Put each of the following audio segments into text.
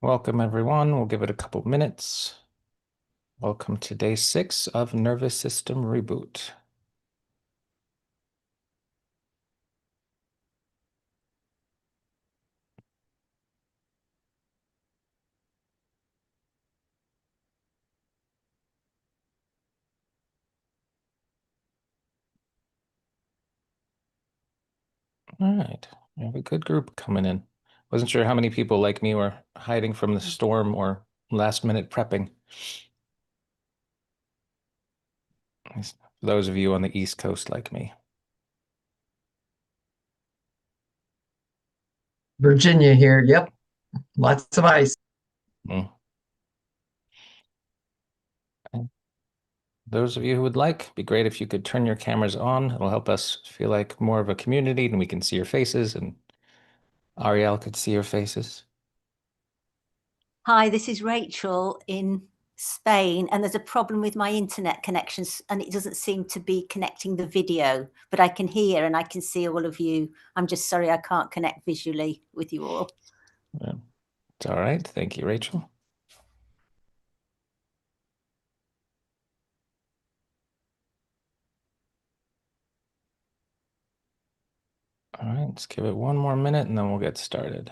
Welcome, everyone. We'll give it a couple minutes. Welcome to day 6 of Nervous System Reboot. All right, we have a good group coming in. Wasn't sure how many people like me were hiding from the storm or last-minute prepping. For those of you on the East Coast like me. Virginia here. Yep. Lots of ice. Mm. Those of you who would like, be great if you could turn your cameras on. It'll help us feel like more of a community and we can see your faces, and Ariel could see your faces. Hi, this is Rachel in Spain, and there's a problem with my internet connections, and it doesn't seem to be connecting the video, but I can hear and I can see all of you. I'm just sorry I can't connect visually with you all. Yeah. It's all right. Thank you, Rachel. All right, let's give it one more minute and then we'll get started.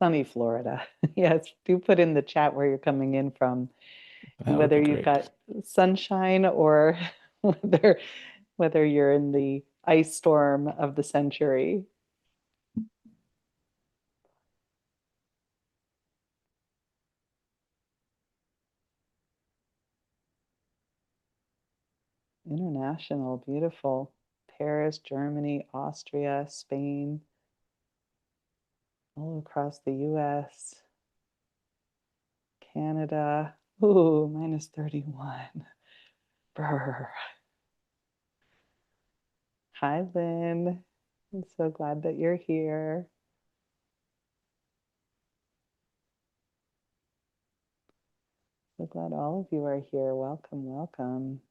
Sunny Florida. Yes, do put in the chat where you're coming in from, That would whether be you've great. got sunshine or whether you're in the ice storm of the century. International, beautiful. Paris, Germany, Austria, Spain, all across the US, Canada. Ooh, minus 31. Brr. Hi, Lynn. I'm so glad that you're here. So glad all of you are here. Welcome, welcome.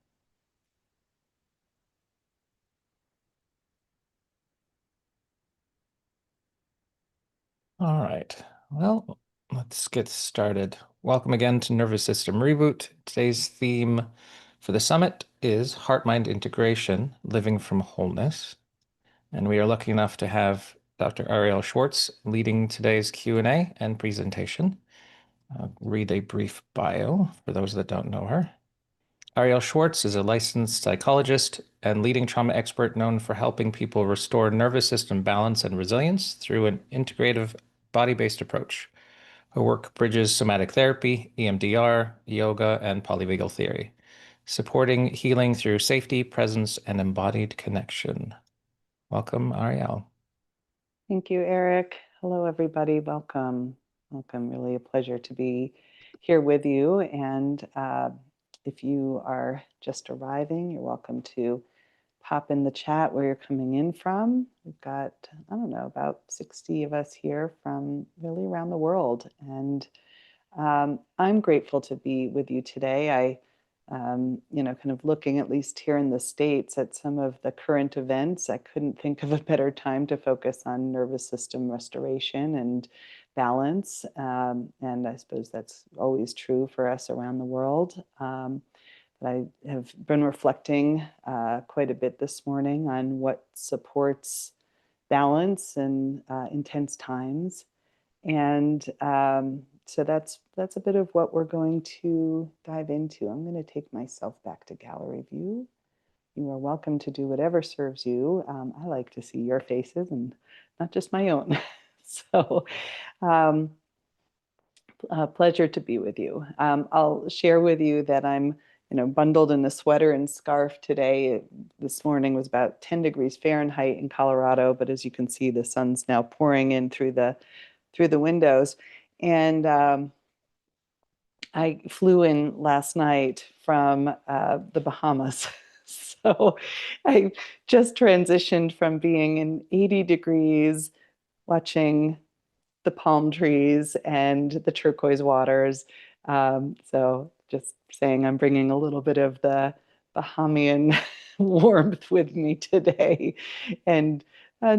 All right, well, let's get started. Welcome again to Nervous System Reboot. Today's theme for the summit is Heart-Mind Integration, Living from Wholeness. And we are lucky enough to have Dr. Ariel Schwartz leading today's Q&A and presentation. I'll read a brief bio for those that don't know her. Ariel Schwartz is a licensed psychologist and leading trauma expert known for helping people restore nervous system balance and resilience through an integrative body-based approach. Her work bridges somatic therapy, EMDR, yoga, and polyvagal theory, supporting healing through safety, presence, and embodied connection. Welcome, Ariel. Thank you, Eric. Hello, everybody. Welcome. Welcome. Really a pleasure to be here with you. And if you are just arriving, you're welcome to pop in the chat where you're coming in from. We've got, I don't know, about 60 of us here from really around the world. And I'm grateful to be with you today. Kind of looking at least here in the States at some of the current events, I couldn't think of a better time to focus on nervous system restoration and balance. And I suppose that's always true for us around the world. But I have been reflecting quite a bit this morning on what supports balance in intense times. And so that's a bit of what we're going to dive into. I'm going to take myself back to gallery view. You are welcome to do whatever serves you. I like to see your faces and not just my own. So pleasure to be with you. I'll share with you that I'm bundled in a sweater and scarf today. This morning was about 10 degrees Fahrenheit in Colorado, but as you can see, the sun's now pouring in through the windows. And I flew in last night from the Bahamas. So I just transitioned from being in 80 degrees, watching the palm trees and the turquoise waters. So just saying I'm bringing a little bit of the Bahamian warmth with me today, and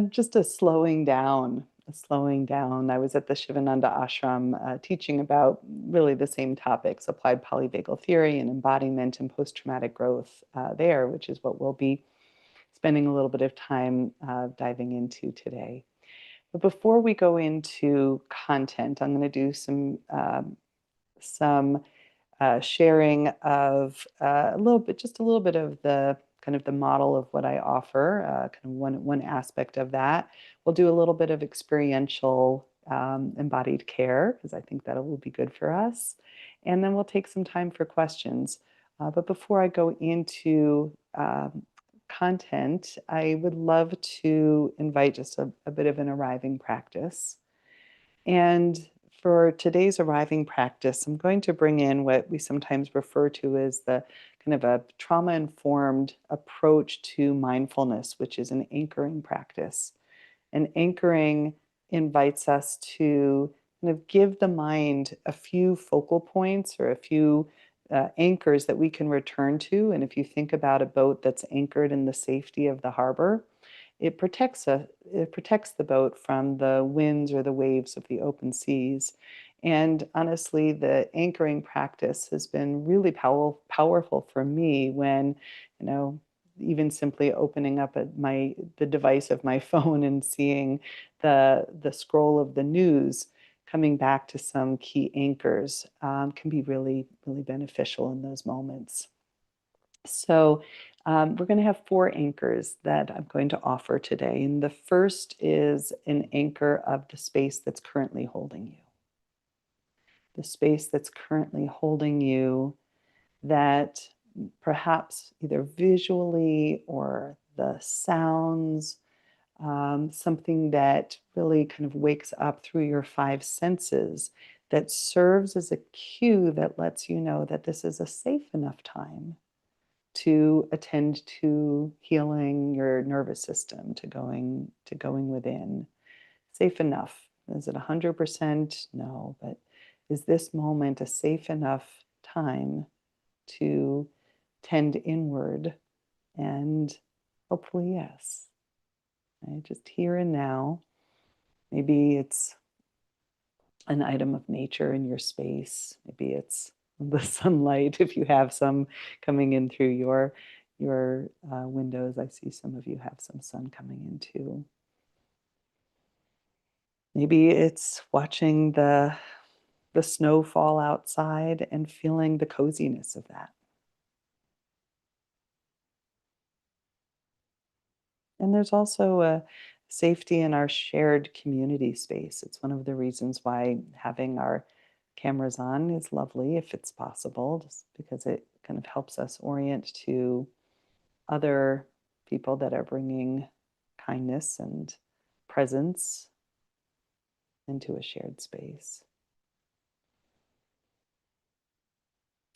just a slowing down. A slowing down. I was at the Shivananda ashram teaching about really the same topics, applied polyvagal theory and embodiment and post-traumatic growth there, which is what we'll be spending a little bit of time diving into today. But before we go into content, I'm going to do some sharing of just a little bit of the kind of the model of what I offer, kind of one aspect of that. We'll do a little bit of experiential embodied care, because I think that will be good for us. And then we'll take some time for questions. But before I go into content, I would love to invite just a bit of an arriving practice. And for today's arriving practice, I'm going to bring in what we sometimes refer to as the kind of a trauma-informed approach to mindfulness, which is an anchoring practice. And anchoring invites us to kind of give the mind a few focal points or a few anchors that we can return to. And if you think about a boat that's anchored in the safety of the harbor, it protects the boat from the winds or the waves of the open seas. And honestly, the anchoring practice has been really powerful for me when, even simply opening up the device of my phone and seeing the scroll of the news, coming back to some key anchors can be really, really beneficial in those moments. So we're going to have 4 anchors that I'm going to offer today. And the first is an anchor of the space that's currently holding you. The space that's currently holding you, that perhaps either visually or the sounds, something that really kind of wakes up through your 5 senses, that serves as a cue that lets you know that this is a safe enough time to attend to healing your nervous system, to going within. Safe enough. Is it 100%? No, but is this moment a safe enough time to tend inward? And hopefully, yes. Right? Just here and now. Maybe it's an item of nature in your space. Maybe it's the sunlight, if you have some coming in through your windows. I see some of you have some sun coming in too. Maybe it's watching the snow fall outside and feeling the coziness of that. And there's also a safety in our shared community space. It's one of the reasons why having our cameras on is lovely, if it's possible, just because it kind of helps us orient to other people that are bringing kindness and presence into a shared space.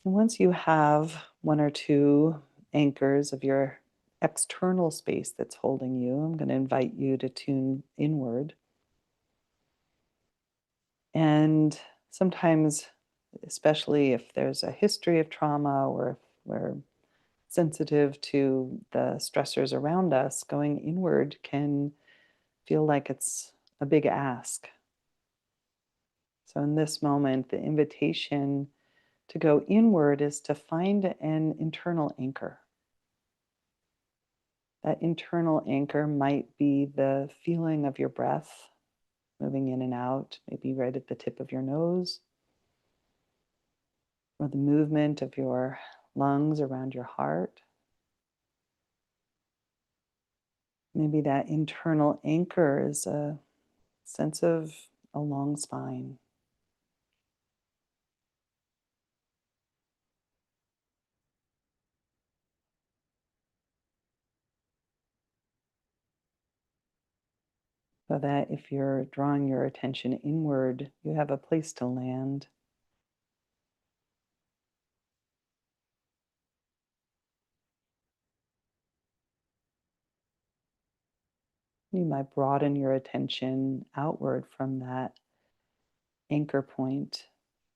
And once you have 1 or 2 anchors of your external space that's holding you, I'm going to invite you to tune inward. And sometimes, especially if there's a history of trauma or if we're sensitive to the stressors around us, going inward can feel like it's a big ask. So in this moment, the invitation to go inward is to find an internal anchor. That internal anchor might be the feeling of your breath moving in and out, maybe right at the tip of your nose, or the movement of your lungs around your heart. Maybe that internal anchor is a sense of a long spine. So that if you're drawing your attention inward, you have a place to land. You might broaden your attention outward from that anchor point,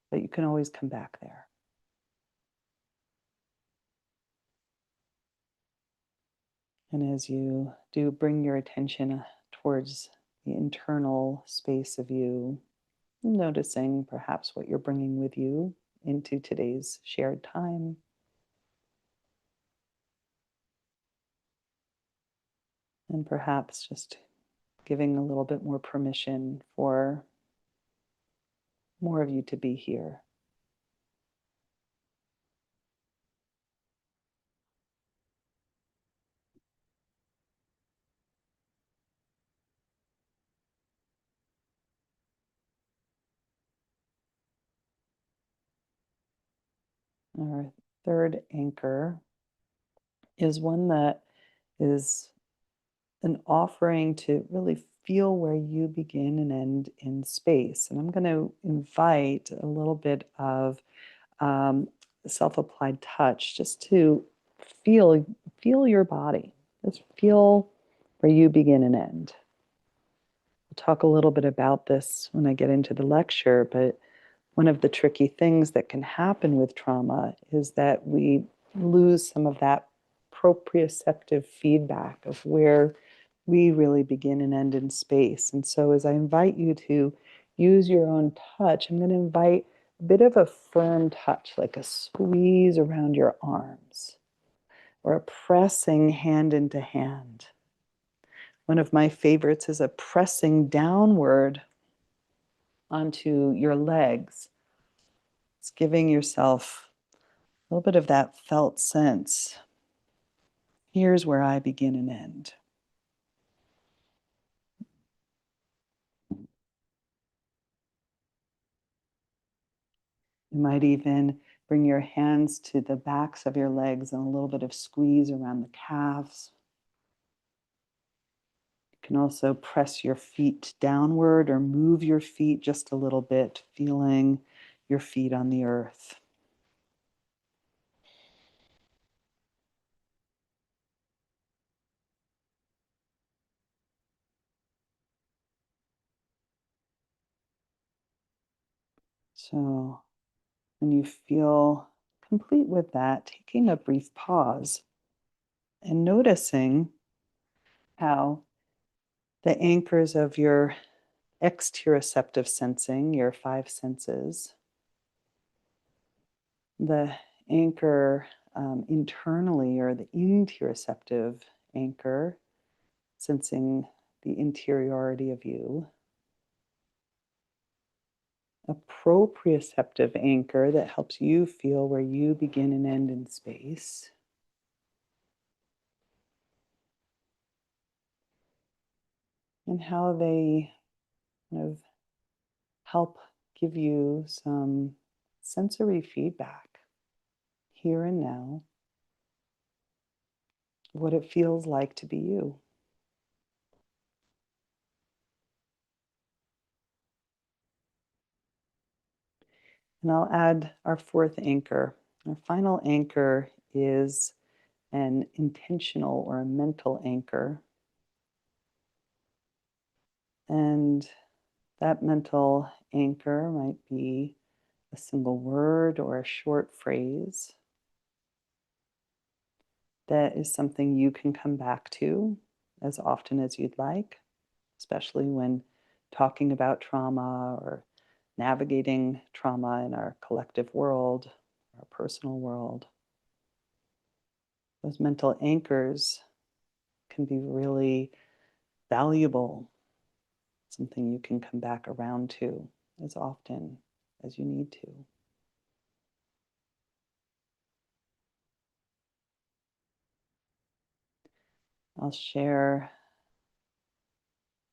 but you can always come back there. And as you do, bring your attention towards the internal space of you, noticing perhaps what you're bringing with you into today's shared time. And perhaps just giving a little bit more permission for more of you to be here. Our third anchor is one that is an offering to really feel where you begin and end in space. And I'm going to invite a little bit of um, self-applied touch just to feel your body. Just feel where you begin and end. We'll talk a little bit about this when I get into the lecture, but one of the tricky things that can happen with trauma is that we lose some of that proprioceptive feedback of where we really begin and end in space. And so as I invite you to use your own touch, I'm going to invite a bit of a firm touch, like a squeeze around your arms or a pressing hand into hand. One of my favorites is a pressing downward onto your legs. It's giving yourself a little bit of that felt sense. Here's where I begin and end. You might even bring your hands to the backs of your legs and a little bit of squeeze around the calves. You can also press your feet downward or move your feet just a little bit, feeling your feet on the earth. So when you feel complete with that, taking a brief pause and noticing how the anchors of your exteroceptive sensing, your five senses, the anchor internally, or the interoceptive anchor, sensing the interiority of you, a proprioceptive anchor that helps you feel where you begin and end in space, and how they kind of help give you some sensory feedback here and now, what it feels like to be you. And I'll add our fourth anchor. Our final anchor is an intentional or a mental anchor. And that mental anchor might be a single word or a short phrase that is something you can come back to as often as you'd like, especially when talking about trauma or navigating trauma in our collective world, our personal world. Those mental anchors can be really valuable, something you can come back around to as often as you need to. I'll share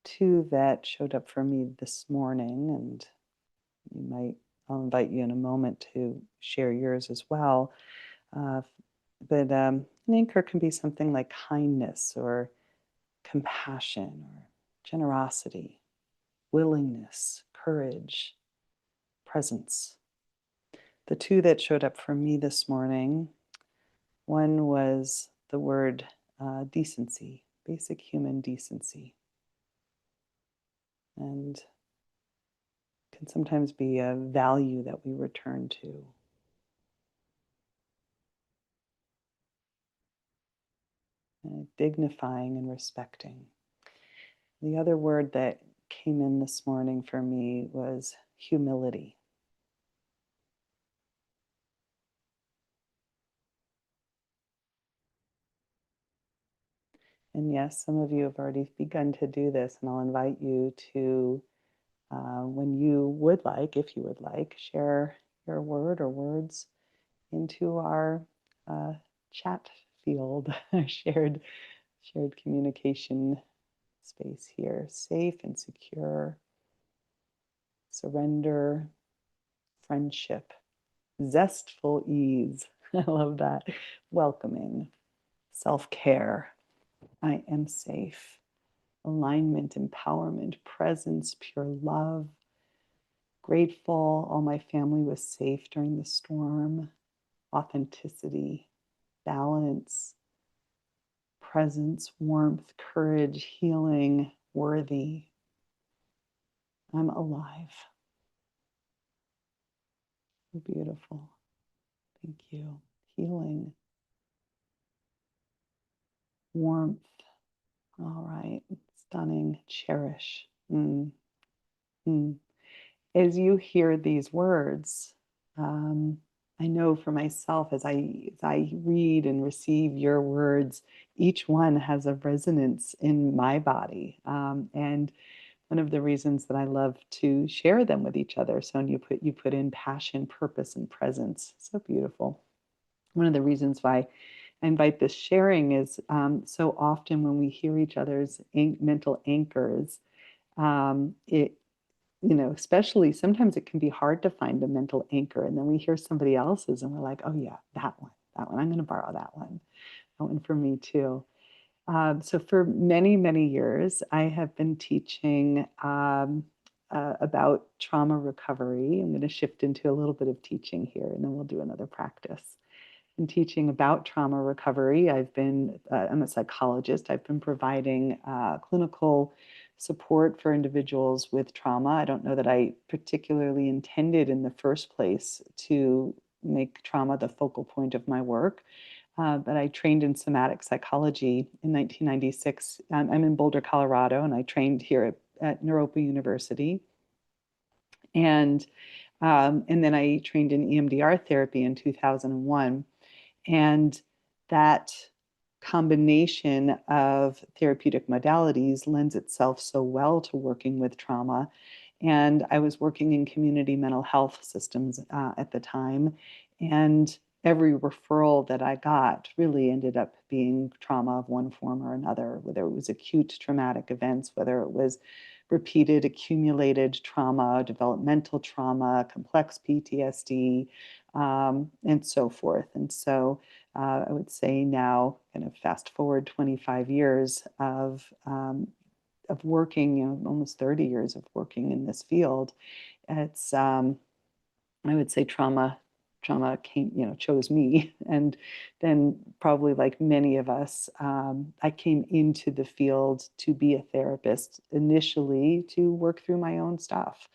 two that showed up for me this morning, and I'll invite you in a moment to share yours as well. But an anchor can be something like kindness or compassion or generosity, willingness, courage, presence. The two that showed up for me this morning, one was the word decency, basic human decency. and can sometimes be a value that we return to. Dignifying and respecting. The other word that came in this morning for me was humility. And yes, some of you have already begun to do this, and I'll invite you to, when you would like, if you would like, share your word or words into our chat field, shared communication space here. Safe and secure, surrender, friendship, zestful ease. I love that. Welcoming, self-care. I am safe. Alignment, empowerment, presence, pure love. Grateful, all my family was safe during the storm. Authenticity, balance, presence, warmth, courage, healing, worthy. I'm alive. Beautiful. Thank you. Healing, warmth. All right. Stunning. Cherish. Mm. Mm. As you hear these words, I know for myself, as I read and receive your words, each one has a resonance in my body. And one of the reasons that I love to share them with each other. So you put in passion, purpose, and presence. So beautiful. One of the reasons why I invite this sharing is so often when we hear each other's mental anchors, it, especially sometimes it can be hard to find a mental anchor. And then we hear somebody else's and we're like, oh yeah, that one. I'm going to borrow that one. That one for me too. So for many, many years, I have been teaching about trauma recovery. I'm going to shift into a little bit of teaching here, and then we'll do another practice. In teaching about trauma recovery, I'm a psychologist. I've been providing clinical support for individuals with trauma. I don't know that I particularly intended in the first place to make trauma the focal point of my work. But I trained in somatic psychology in 1996. I'm in Boulder, Colorado, and I trained here at Naropa University. And then I trained in EMDR therapy in 2001. And that combination of therapeutic modalities lends itself so well to working with trauma. And I was working in community mental health systems at the time. And every referral that I got really ended up being trauma of one form or another, whether it was acute traumatic events, whether it was repeated accumulated trauma, developmental trauma, complex PTSD, and so forth. And so I would say now, kind of fast forward 25 years of working, almost 30 years of working in this field. It's I would say trauma came, chose me. And then probably like many of us, I came into the field to be a therapist initially to work through my own stuff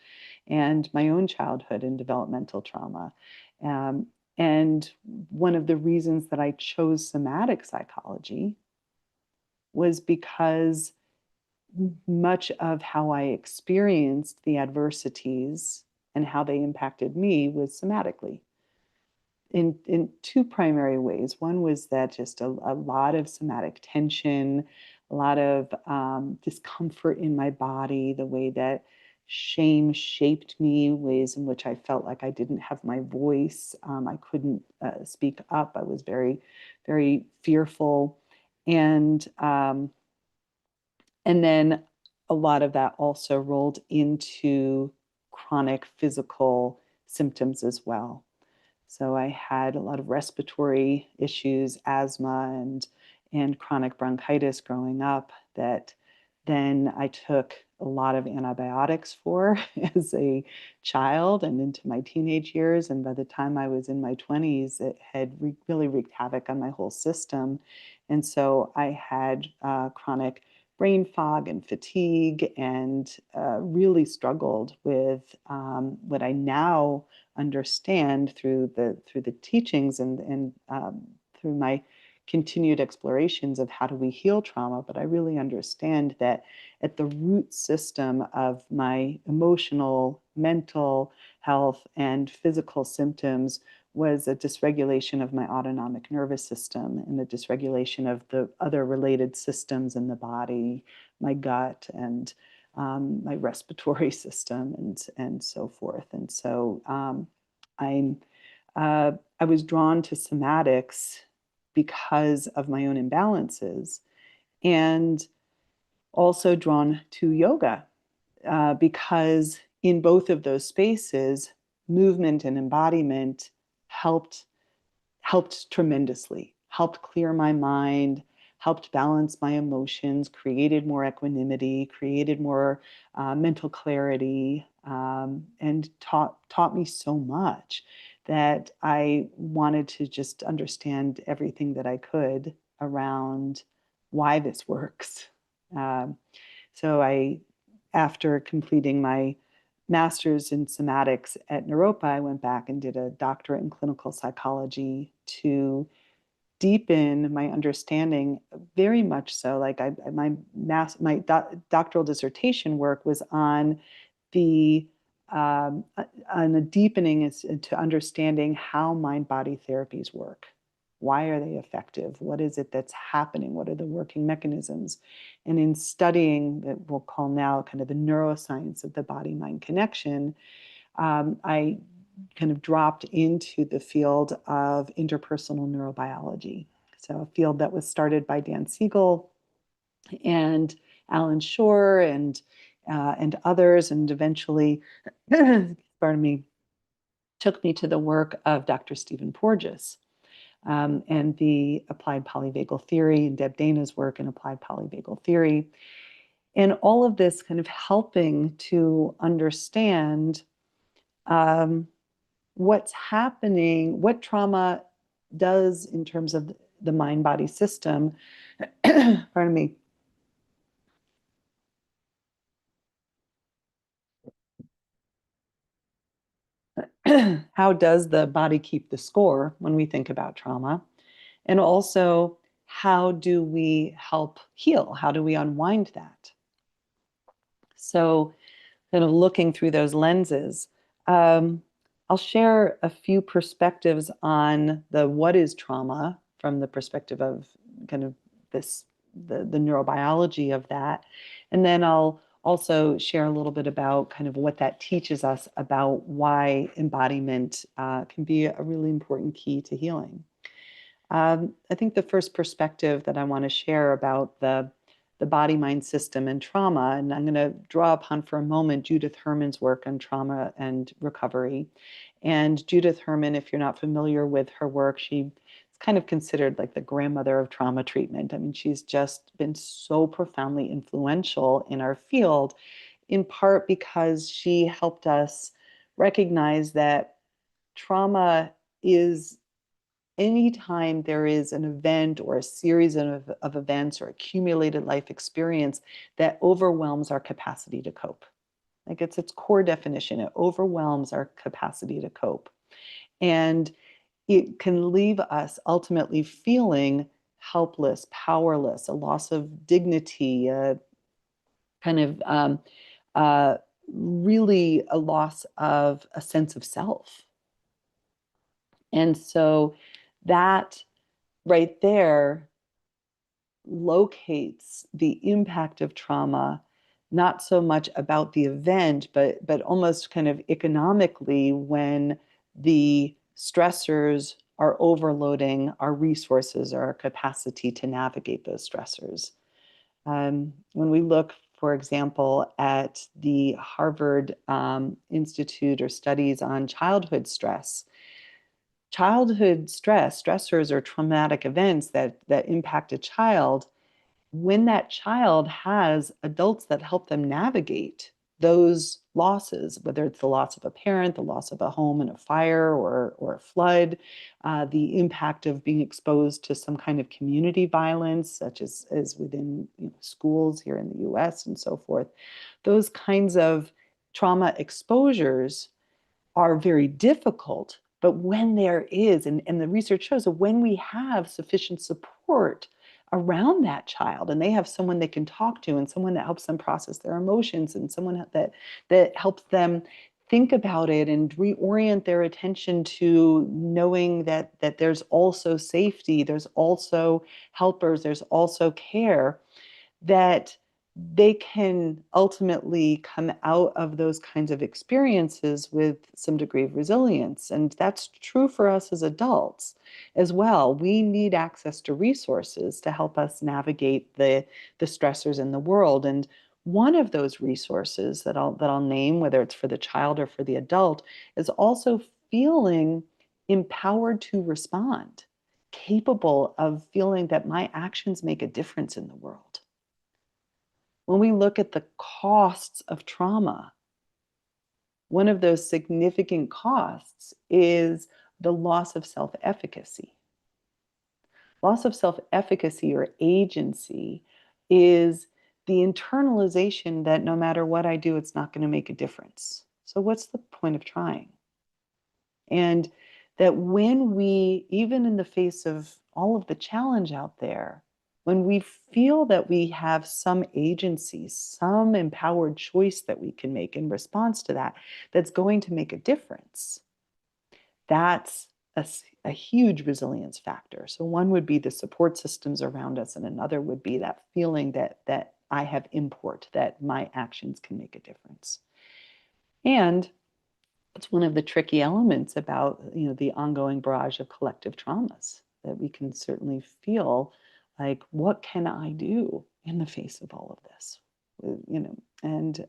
and my own childhood and developmental trauma. And one of the reasons that I chose somatic psychology was because much of how I experienced the adversities and how they impacted me was somatically in two primary ways. One was that just a lot of somatic tension, a lot of discomfort in my body, the way that shame shaped me, ways in which I felt like I didn't have my voice. I couldn't speak up. I was very, very fearful. And then a lot of that also rolled into chronic physical symptoms as well. So I had a lot of respiratory issues, asthma, and chronic bronchitis growing up that then I took a lot of antibiotics for as a child and into my teenage years. And by the time I was in my 20s, it had really wreaked havoc on my whole system. And so I had chronic brain fog and fatigue, and really struggled with what I now understand through the teachings and through my continued explorations of how do we heal trauma. But I really understand that at the root system of my emotional, mental health, and physical symptoms was a dysregulation of my autonomic nervous system and a dysregulation of the other related systems in the body, my gut and my respiratory system and so forth. And so I was drawn to somatics because of my own imbalances, and also drawn to yoga because in both of those spaces, movement and embodiment helped tremendously, helped clear my mind, helped balance my emotions, created more equanimity, created more mental clarity, and taught me so much that I wanted to just understand everything that I could around why this works. Um, so after completing my master's in somatics at Naropa, I went back and did a doctorate in clinical psychology to deepen my understanding, very much so. Like my doctoral dissertation work was on the on a deepening to understanding how mind-body therapies work. Why are they effective? What is it that's happening? What are the working mechanisms? And in studying that we'll call now kind of the neuroscience of the body-mind connection, I kind of dropped into the field of interpersonal neurobiology. So a field that was started by Dan Siegel and Alan Shore and others, and eventually, pardon me, took me to the work of Dr. Stephen Porges and the applied polyvagal theory, and Deb Dana's work in applied polyvagal theory. And all of this kind of helping to understand what's happening, what trauma does in terms of the mind-body system. Pardon me. How does the body keep the score when we think about trauma? And also, how do we help heal? How do we unwind that? So, kind of looking through those lenses, I'll share a few perspectives on the what is trauma from the perspective of kind of the neurobiology of that. And then I'll also share a little bit about kind of what that teaches us about why embodiment can be a really important key to healing. I think the first perspective that I want to share about the body mind system and trauma, and I'm going to draw upon for a moment Judith Herman's work on trauma and recovery. And Judith Herman, if you're not familiar with her work, she's kind of considered like the grandmother of trauma treatment. I mean, she's just been so profoundly influential in our field, in part because she helped us recognize that trauma is anytime there is an event or a series of events or accumulated life experience that overwhelms our capacity to cope. Like it's its core definition, it overwhelms our capacity to cope. And it can leave us ultimately feeling helpless, powerless, a loss of dignity, kind of really a loss of a sense of self. And so that right there locates the impact of trauma, not so much about the event, but almost kind of economically when the stressors are overloading our resources or our capacity to navigate those stressors. When we look, for example, at the Harvard Institute or studies on childhood stress, stressors or traumatic events that impact a child, when that child has adults that help them navigate those losses, whether it's the loss of a parent, the loss of a home in a fire or a flood, the impact of being exposed to some kind of community violence, such as within schools here in the US and so forth. Those kinds of trauma exposures are very difficult. But when there is, and the research shows that when we have sufficient support around that child, and they have someone they can talk to, and someone that helps them process their emotions, and someone that helps them think about it and reorient their attention to knowing that there's also safety, there's also helpers, there's also care, that they can ultimately come out of those kinds of experiences with some degree of resilience. And that's true for us as adults as well. We need access to resources to help us navigate the stressors in the world. And one of those resources that I'll name, whether it's for the child or for the adult, is also feeling empowered to respond, capable of feeling that my actions make a difference in the world. When we look at the costs of trauma, one of those significant costs is the loss of self-efficacy. Loss of self-efficacy or agency is the internalization that no matter what I do, it's not going to make a difference. So what's the point of trying? And that when we, even in the face of all of the challenge out there, when we feel that we have some agency, some empowered choice that we can make in response to that, that's going to make a difference, that's a huge resilience factor. So one would be the support systems around us, and another would be that feeling that I have import, that my actions can make a difference. And it's one of the tricky elements about the ongoing barrage of collective traumas, that we can certainly feel like, what can I do in the face of all of this? And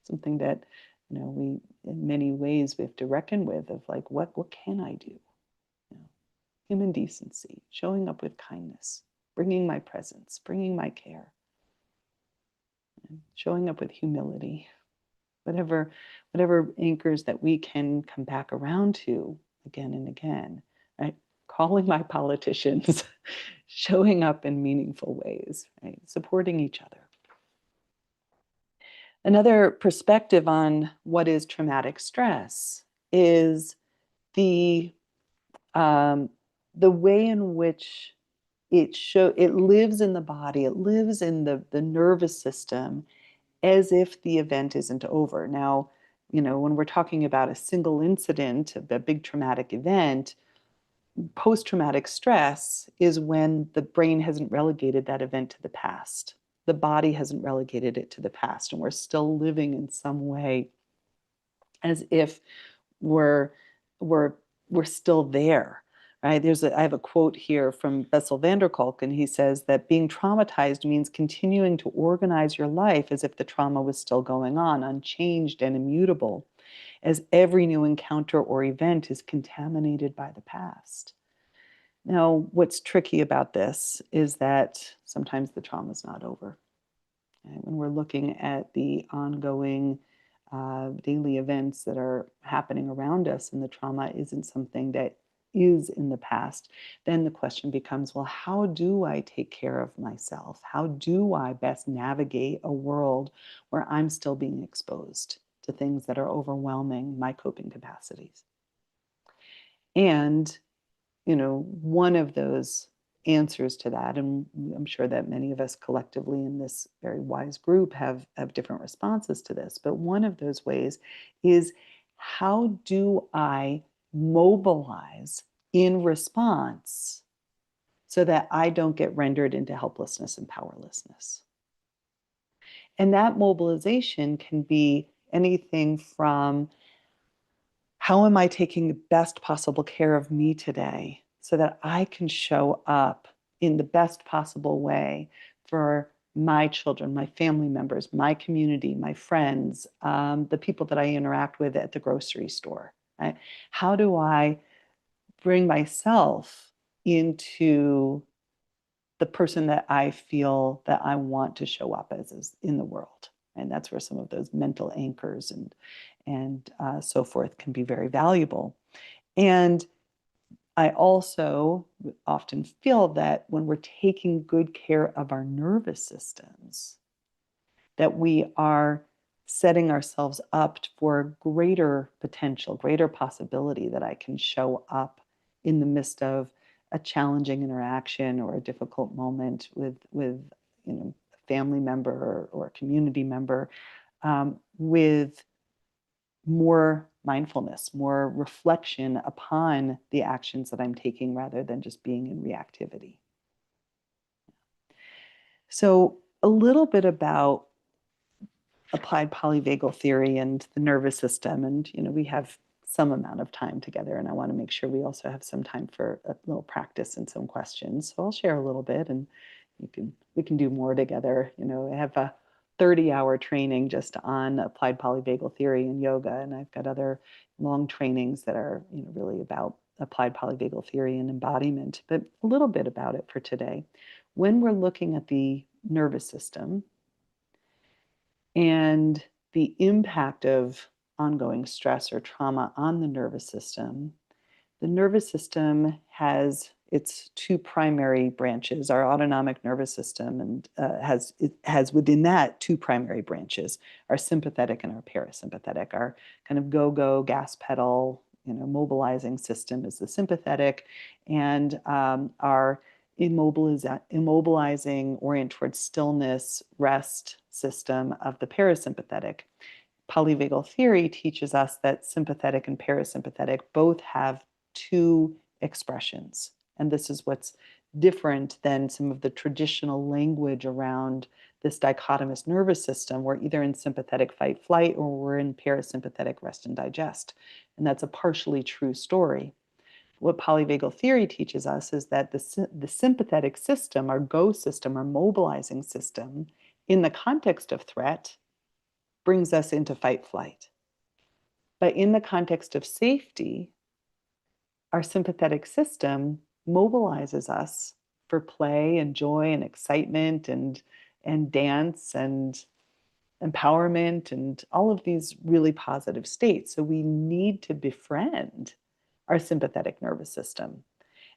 something that we, in many ways, we have to reckon with, of like, what can I do? Human decency, showing up with kindness, bringing my presence, bringing my care, showing up with humility. Whatever anchors that we can come back around to again and again, right? Calling my politicians, showing up in meaningful ways, right? Supporting each other. Another perspective on what is traumatic stress is the way in which it lives in the body, it lives in the nervous system, as if the event isn't over. Now, when we're talking about a single incident, a big traumatic event, post-traumatic stress is when the brain hasn't relegated that event to the past. The body hasn't relegated it to the past, and we're still living in some way as if we're still there. Right? I have a quote here from Bessel van der Kolk, and he says that being traumatized means continuing to organize your life as if the trauma was still going on, unchanged and immutable, as every new encounter or event is contaminated by the past. Now, what's tricky about this is that sometimes the trauma is not over. And when we're looking at the ongoing daily events that are happening around us, and the trauma isn't something that is in the past, then the question becomes, well, how do I take care of myself? How do I best navigate a world where I'm still being exposed to things that are overwhelming my coping capacities? And, one of those answers to that, and I'm sure that many of us collectively in this very wise group have different responses to this, but one of those ways is, how do I mobilize in response so that I don't get rendered into helplessness and powerlessness? And that mobilization can be anything from, how am I taking the best possible care of me today so that I can show up in the best possible way for my children, my family members, my community, my friends, the people that I interact with at the grocery store, right? How do I bring myself into the person that I feel that I want to show up as in the world? And that's where some of those mental anchors and so forth can be very valuable. And I also often feel that when we're taking good care of our nervous systems, that we are setting ourselves up for greater potential, greater possibility that I can show up in the midst of a challenging interaction or a difficult moment with a family member or a community member, with more mindfulness, more reflection upon the actions that I'm taking rather than just being in reactivity. So a little bit about applied polyvagal theory and the nervous system. And, we have some amount of time together, and I want to make sure we also have some time for a little practice and some questions. So I'll share a little bit, and we can do more together. I have a 30-hour training just on applied polyvagal theory and yoga, and I've got other long trainings that are, really about applied polyvagal theory and embodiment, but a little bit about it for today. When we're looking at the nervous system and the impact of ongoing stress or trauma on the nervous system has its two primary branches. Our autonomic nervous system and has within that two primary branches: our sympathetic and our parasympathetic. Our kind of go-go gas pedal, mobilizing system is the sympathetic, and our immobilizing, orient towards stillness, rest system of the parasympathetic. Polyvagal theory teaches us that sympathetic and parasympathetic both have two expressions. And this is what's different than some of the traditional language around this dichotomous nervous system. We're either in sympathetic fight flight or we're in parasympathetic rest and digest. And that's a partially true story. What polyvagal theory teaches us is that the sympathetic system, our go system, our mobilizing system, in the context of threat, brings us into fight flight. But in the context of safety, our sympathetic system mobilizes us for play and joy and excitement and dance and empowerment and all of these really positive states. So we need to befriend our sympathetic nervous system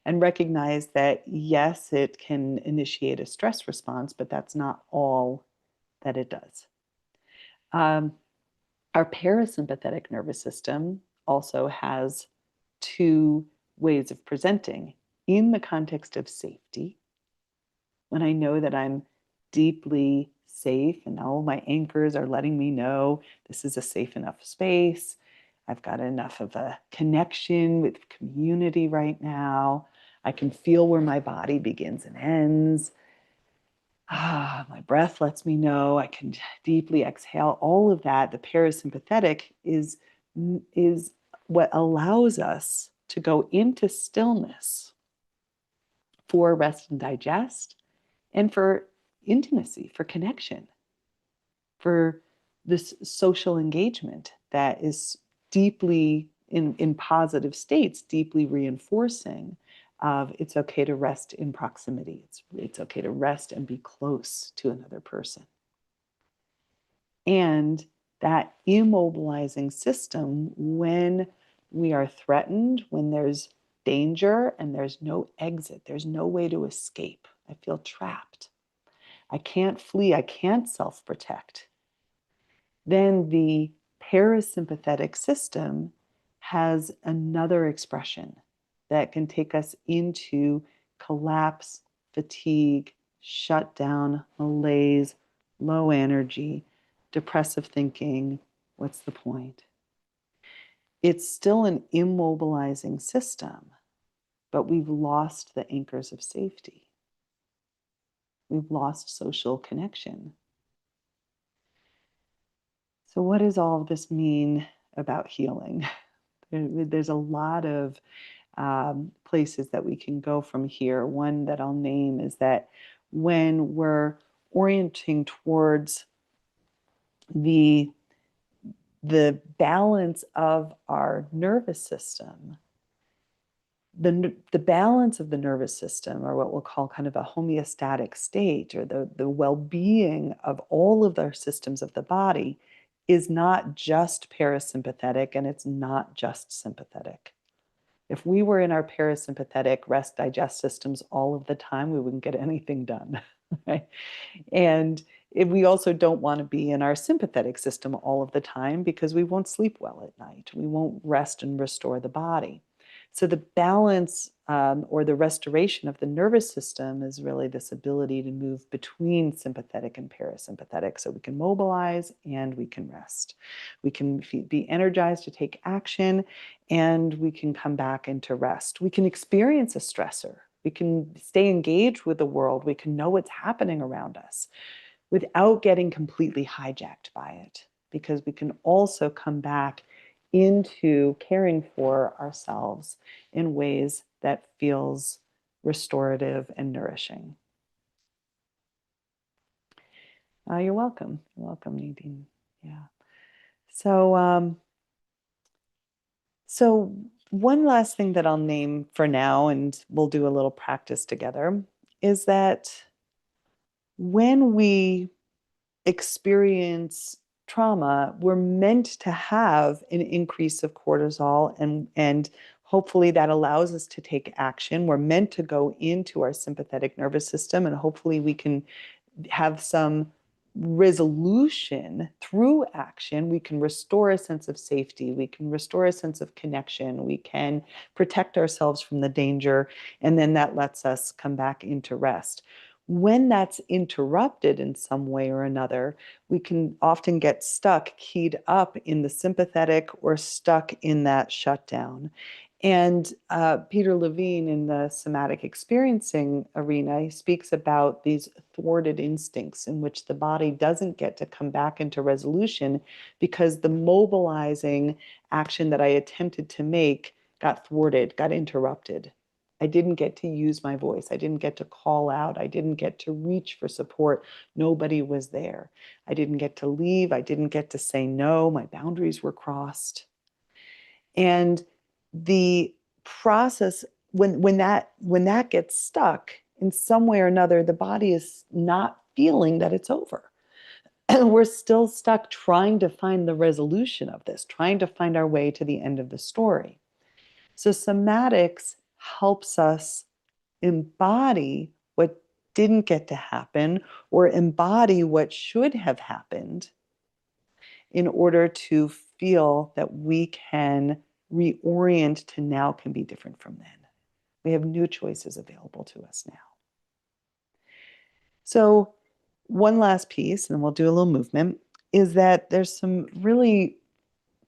and recognize that, yes, it can initiate a stress response, but that's not all that it does. Our parasympathetic nervous system also has two ways of presenting. In the context of safety, when I know that I'm deeply safe and all my anchors are letting me know this is a safe enough space, I've got enough of a connection with community right now, I can feel where my body begins and ends. My breath lets me know, I can deeply exhale. All of that, the parasympathetic is what allows us to go into stillness for rest and digest, and for intimacy, for connection, for this social engagement that is deeply in positive states, deeply reinforcing of it's okay to rest in proximity. It's okay to rest and be close to another person. And that immobilizing system, when we are threatened, when there's danger and there's no exit, there's no way to escape, I feel trapped, I can't flee, I can't self-protect, then the parasympathetic system has another expression that can take us into collapse, fatigue, shutdown, malaise, low energy, depressive thinking. What's the point? It's still an immobilizing system, but we've lost the anchors of safety. We've lost social connection. So what does all of this mean about healing? There's a lot of places that we can go from here. One that I'll name is that when we're orienting towards the balance of our nervous system, the balance of the nervous system, or what we'll call kind of a homeostatic state, or the well-being of all of our systems of the body, is not just parasympathetic and it's not just sympathetic. If we were in our parasympathetic rest digest systems all of the time, we wouldn't get anything done, right? And if we also don't want to be in our sympathetic system all of the time, because we won't sleep well at night. We won't rest and restore the body. So the balance or the restoration of the nervous system is really this ability to move between sympathetic and parasympathetic, so we can mobilize and we can rest. We can be energized to take action, and we can come back into rest. We can experience a stressor. We can stay engaged with the world. We can know what's happening around us without getting completely hijacked by it, because we can also come back into caring for ourselves in ways that feels restorative and nourishing. You're welcome. You're welcome, Nadine. Yeah. So, so one last thing that I'll name for now, and we'll do a little practice together, is that when we experience trauma, we're meant to have an increase of cortisol, and hopefully that allows us to take action. We're meant to go into our sympathetic nervous system, and hopefully we can have some resolution through action. We can restore a sense of safety. We can restore a sense of connection. We can protect ourselves from the danger, and then that lets us come back into rest. When that's interrupted in some way or another, we can often get stuck, keyed up in the sympathetic, or stuck in that shutdown. And Peter Levine, in the somatic experiencing arena, he speaks about these thwarted instincts in which the body doesn't get to come back into resolution because the mobilizing action that I attempted to make got thwarted, got interrupted. I didn't get to use my voice. I didn't get to call out. I didn't get to reach for support. Nobody was there. I didn't get to leave. I didn't get to say no. My boundaries were crossed. And the process, when that gets stuck in some way or another, the body is not feeling that it's over. We're still stuck trying to find the resolution of this, trying to find our way to the end of the story. So somatics helps us embody what didn't get to happen, or embody what should have happened, in order to feel that we can reorient to now can be different from then. We have new choices available to us now. So one last piece, and we'll do a little movement, is that there's some really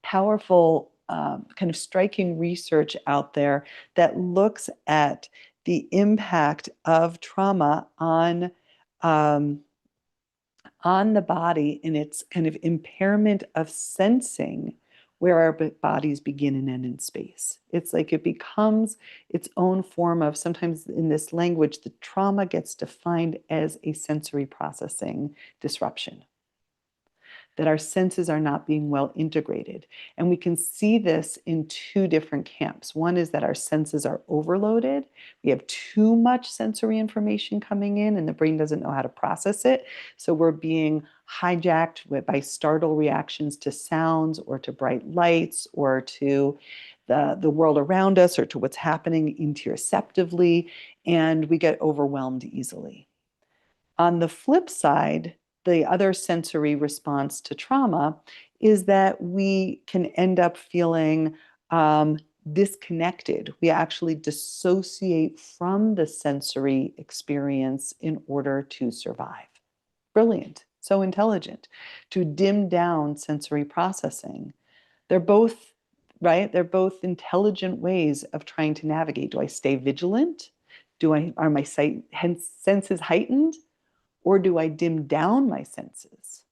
powerful, kind of striking research out there that looks at the impact of trauma on the body in its kind of impairment of sensing where our bodies begin and end in space. It's like it becomes its own form of, sometimes in this language, the trauma gets defined as a sensory processing disruption, that our senses are not being well integrated. And we can see this in two different camps. One is that our senses are overloaded. We have too much sensory information coming in and the brain doesn't know how to process it. So we're being hijacked by startle reactions to sounds, or to bright lights, or to the world around us, or to what's happening interoceptively, and we get overwhelmed easily. On the flip side, the other sensory response to trauma is that we can end up feeling disconnected. We actually dissociate from the sensory experience in order to survive. Brilliant, so intelligent, to dim down sensory processing. They're both, right? They're both intelligent ways of trying to navigate. Do I stay vigilant? Are my senses heightened? Or do I dim down my senses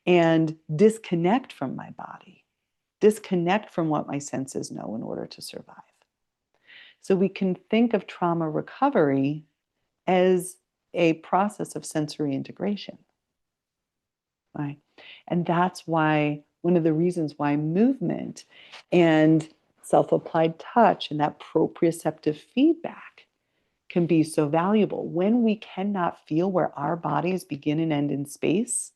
and disconnect from my body, disconnect from what my senses know in order to survive? So we can think of trauma recovery as a process of sensory integration, right? And that's why, one of the reasons why movement and self-applied touch and that proprioceptive feedback can be so valuable. When we cannot feel where our bodies begin and end in space,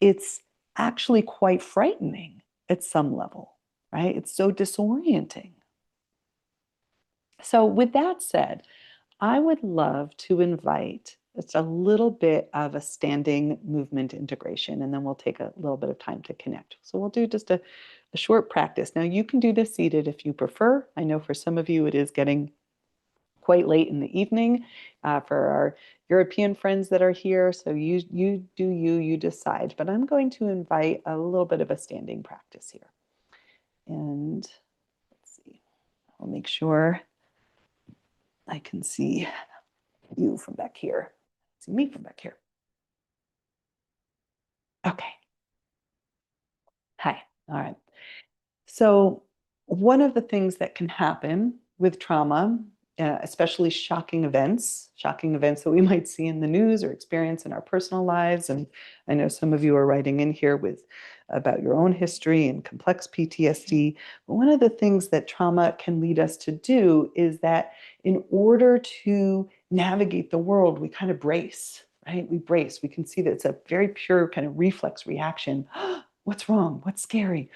it's actually quite frightening at some level, right? It's so disorienting. So, with that said, I would love to invite just a little bit of a standing movement integration, and then we'll take a little bit of time to connect. So, we'll do just a short practice. Now, you can do this seated if you prefer. I know for some of you it is getting quite late in the evening for our European friends that are here. So you decide. But I'm going to invite a little bit of a standing practice here. And let's see, I'll make sure I can see you from back here. See me from back here. Okay. Hi. All right. So one of the things that can happen with trauma, especially shocking events that we might see in the news or experience in our personal lives. And I know some of you are writing in here with about your own history and complex PTSD. But one of the things that trauma can lead us to do is that in order to navigate the world, we kind of brace, right? We brace. We can see that it's a very pure kind of reflex reaction. What's wrong? What's scary?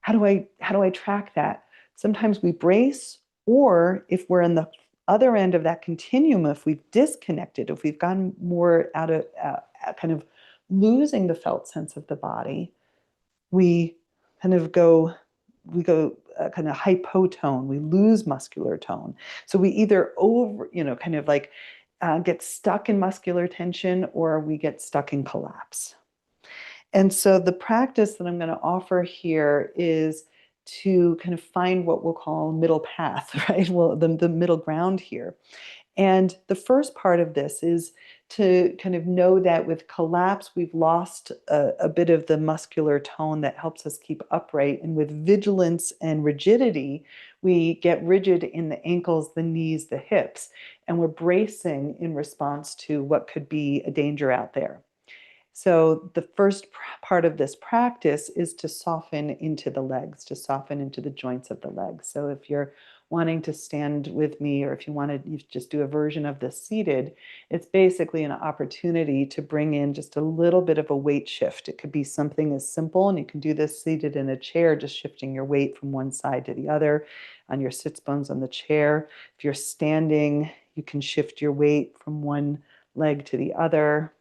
How do I track that? Sometimes we brace, or if we're in the other end of that continuum, if we've disconnected, if we've gone more out of kind of losing the felt sense of the body, we kind of go kind of hypotone. We lose muscular tone. So we either kind of like get stuck in muscular tension, or we get stuck in collapse. And so the practice that I'm going to offer here is to kind of find what we'll call middle path, right? Well, the middle ground here. And the first part of this is to kind of know that with collapse, we've lost a bit of the muscular tone that helps us keep upright. And with vigilance and rigidity, we get rigid in the ankles, the knees, the hips, and we're bracing in response to what could be a danger out there. So the first part of this practice is to soften into the legs, to soften into the joints of the legs. So if you're wanting to stand with me, or if you want to just do a version of this seated, it's basically an opportunity to bring in just a little bit of a weight shift. It could be something as simple, and you can do this seated in a chair, just shifting your weight from one side to the other on your sits bones on the chair. If you're standing, you can shift your weight from one leg to the other.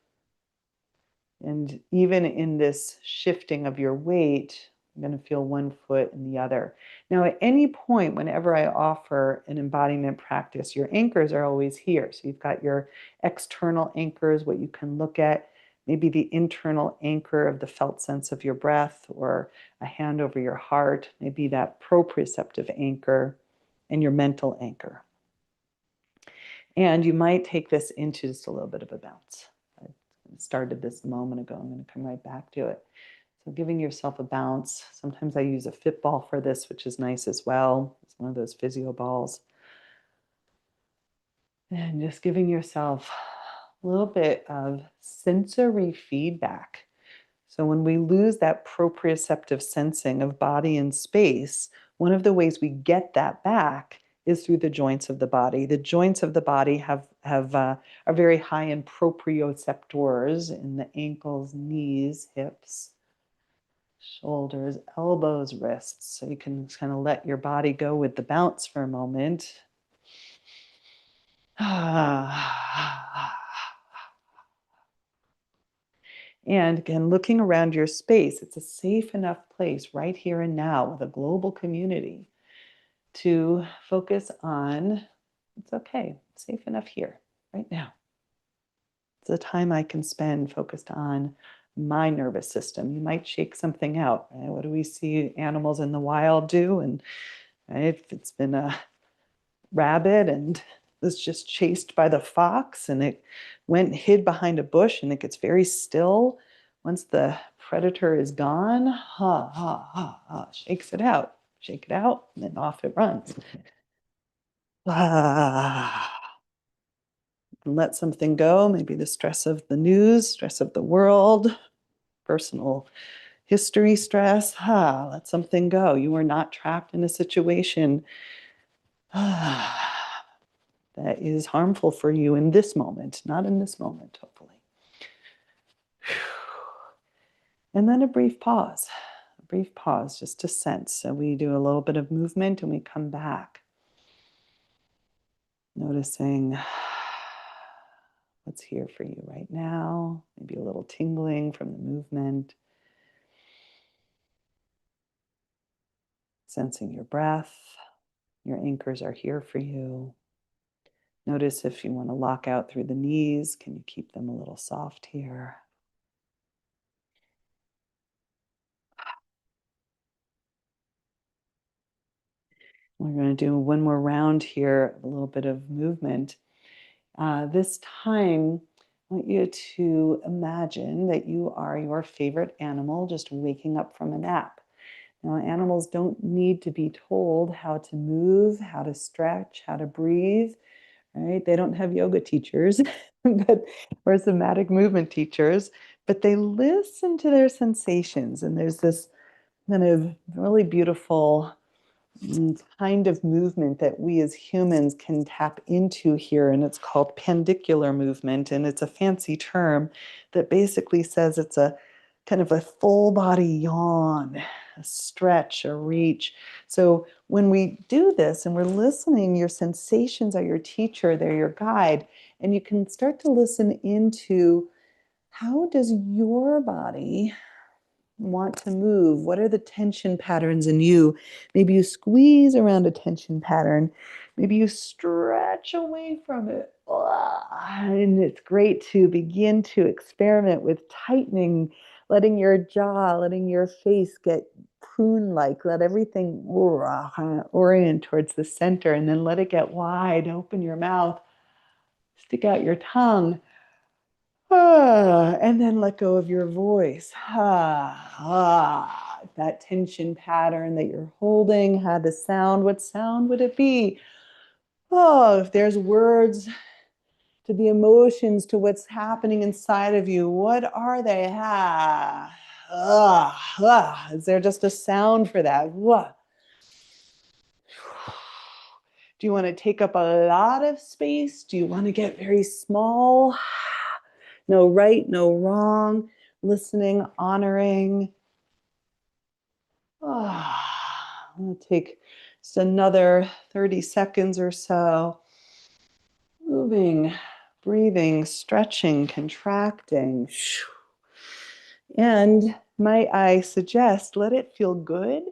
And even in this shifting of your weight, I'm going to feel one foot in the other. Now, at any point, whenever I offer an embodiment practice, your anchors are always here. So you've got your external anchors, what you can look at, maybe the internal anchor of the felt sense of your breath, or a hand over your heart, maybe that proprioceptive anchor, and your mental anchor. And you might take this into just a little bit of a bounce. Started this a moment ago. I'm going to come right back to it. So giving yourself a bounce. Sometimes I use a fit ball for this, which is nice as well. It's one of those physio balls. And just giving yourself a little bit of sensory feedback. So when we lose that proprioceptive sensing of body and space, one of the ways we get that back is through the joints of the body. The joints of the body are very high in proprioceptors in the ankles, knees, hips, shoulders, elbows, wrists. So you can kind of let your body go with the bounce for a moment. And again, looking around your space, it's a safe enough place right here and now with a global community to focus on, it's okay, safe enough here, right now. It's a time I can spend focused on my nervous system. You might shake something out. Right? What do we see animals in the wild do? And right, if it's been a rabbit and was just chased by the fox and it went and hid behind a bush and it gets very still. Once the predator is gone, shakes it out, shake it out, and then off it runs. Let something go, maybe the stress of the news, stress of the world, personal history stress, let something go. You are not trapped in a situation that is harmful for you in this moment, not in this moment, hopefully. And then a brief pause just to sense. So we do a little bit of movement and we come back, noticing what's here for you right now, maybe a little tingling from the movement, sensing your breath. Your anchors are here for you. Notice if you want to lock out through the knees, can you keep them a little soft here? We're going to do one more round here, a little bit of movement. This time, I want you to imagine that you are your favorite animal just waking up from a nap. Now, animals don't need to be told how to move, how to stretch, how to breathe, right? They don't have yoga teachers but, or somatic movement teachers, but they listen to their sensations. And there's this kind of really beautiful kind of movement that we as humans can tap into here, and it's called pandicular movement, and it's a fancy term that basically says it's a kind of a full body yawn, a stretch, a reach. So when we do this and we're listening, your sensations are your teacher, they're your guide, and you can start to listen into how does your body want to move? What are the tension patterns in you? Maybe you squeeze around a tension pattern. Maybe you stretch away from it. And it's great to begin to experiment with tightening, letting your jaw, letting your face get prune-like. Let everything orient towards the center, and then let it get wide. Open your mouth. Stick out your tongue. And then let go of your voice. That tension pattern that you're holding had the sound. What sound would it be? Oh, if there's words to the emotions, to what's happening inside of you, what are they? Is there just a sound for that? Do you want to take up a lot of space? Do you want to get very small? No right, no wrong. Listening, honoring. I'm going to take just another 30 seconds or so. Moving, breathing, stretching, contracting. And might I suggest, let it feel good.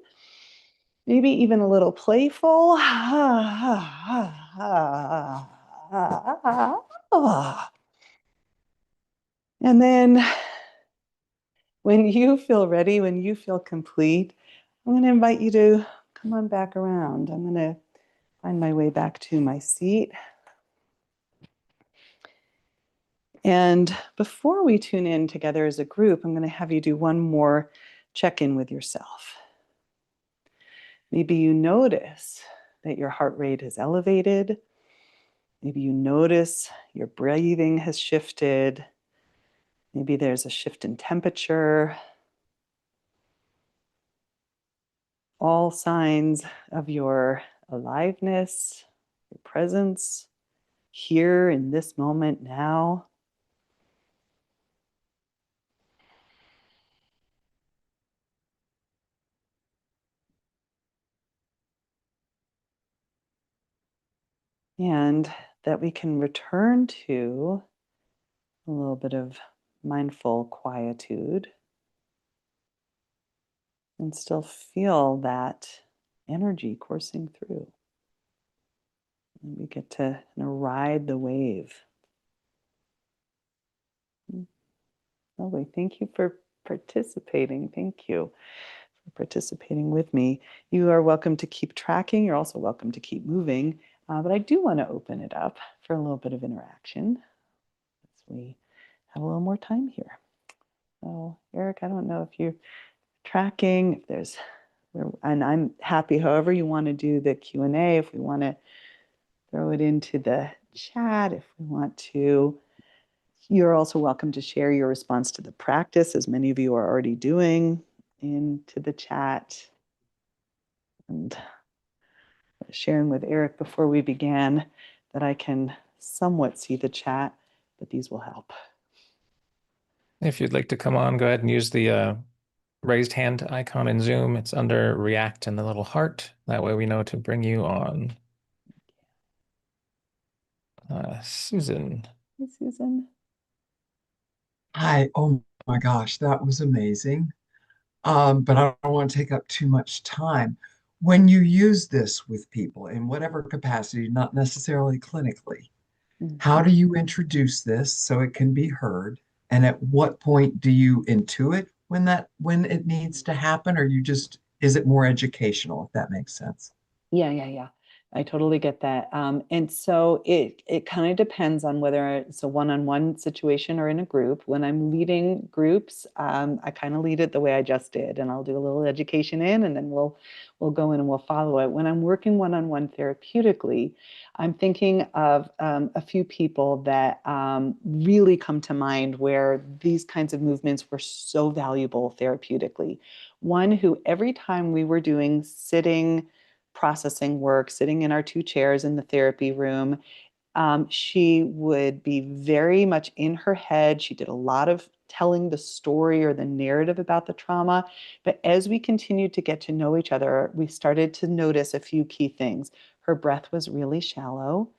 Maybe even a little playful. And then when you feel ready, when you feel complete, I'm going to invite you to come on back around. I'm going to find my way back to my seat. And before we tune in together as a group, I'm going to have you do one more check-in with yourself. Maybe you notice that your heart rate is elevated. Maybe you notice your breathing has shifted. Maybe there's a shift in temperature. All signs of your aliveness, your presence here in this moment now. And that we can return to a little bit of mindful quietude and still feel that energy coursing through. And we get to ride the wave. Lovely. Thank you for participating. Thank you for participating with me. You are welcome to keep tracking. You're also welcome to keep moving. But I do want to open it up for a little bit of interaction as we have a little more time here. So, Eric, I don't know if you're tracking, if there's, and I'm happy however you want to do the Q&A, if we want to throw it into the chat, if we want to. You're also welcome to share your response to the practice, as many of you are already doing. into the chat. And sharing with Eric before we began that I can somewhat see the chat, but these will help. If you'd like to come on, go ahead and use the raised hand icon in Zoom. It's under React and the little heart. That way we know to bring you on. Susan. Hey, Susan. Hi. Oh my gosh, that was amazing. But I don't want to take up too much time. When you use this with people in whatever capacity, not necessarily clinically, how do you introduce this so it can be heard? And at what point do you intuit when it needs to happen, or is it more educational, if that makes sense? Yeah. I totally get that. And so it kind of depends on whether it's a one-on-one situation or in a group. When I'm leading groups, I kind of lead it the way I just did, and I'll do a little education and then we'll go in and we'll follow it. When I'm working one-on-one therapeutically, I'm thinking of a few people that really come to mind where these kinds of movements were so valuable therapeutically. One who every time we were doing sitting processing work, sitting in our two chairs in the therapy room. She would be very much in her head. She did a lot of telling the story or the narrative about the trauma. But as we continued to get to know each other, we started to notice a few key things. Her breath was really shallow,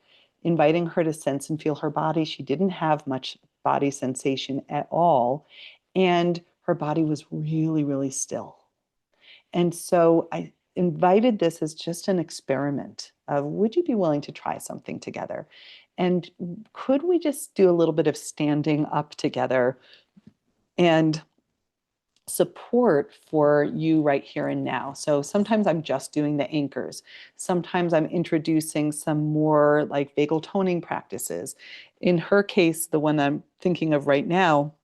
inviting her to sense and feel her body. She didn't have much body sensation at all. And her body was really, really still. And so I invited this as just an experiment of would you be willing to try something together? And could we just do a little bit of standing up together and support for you right here and now? So sometimes I'm just doing the anchors. Sometimes I'm introducing some more like vagal toning practices. In her case, the one I'm thinking of right now,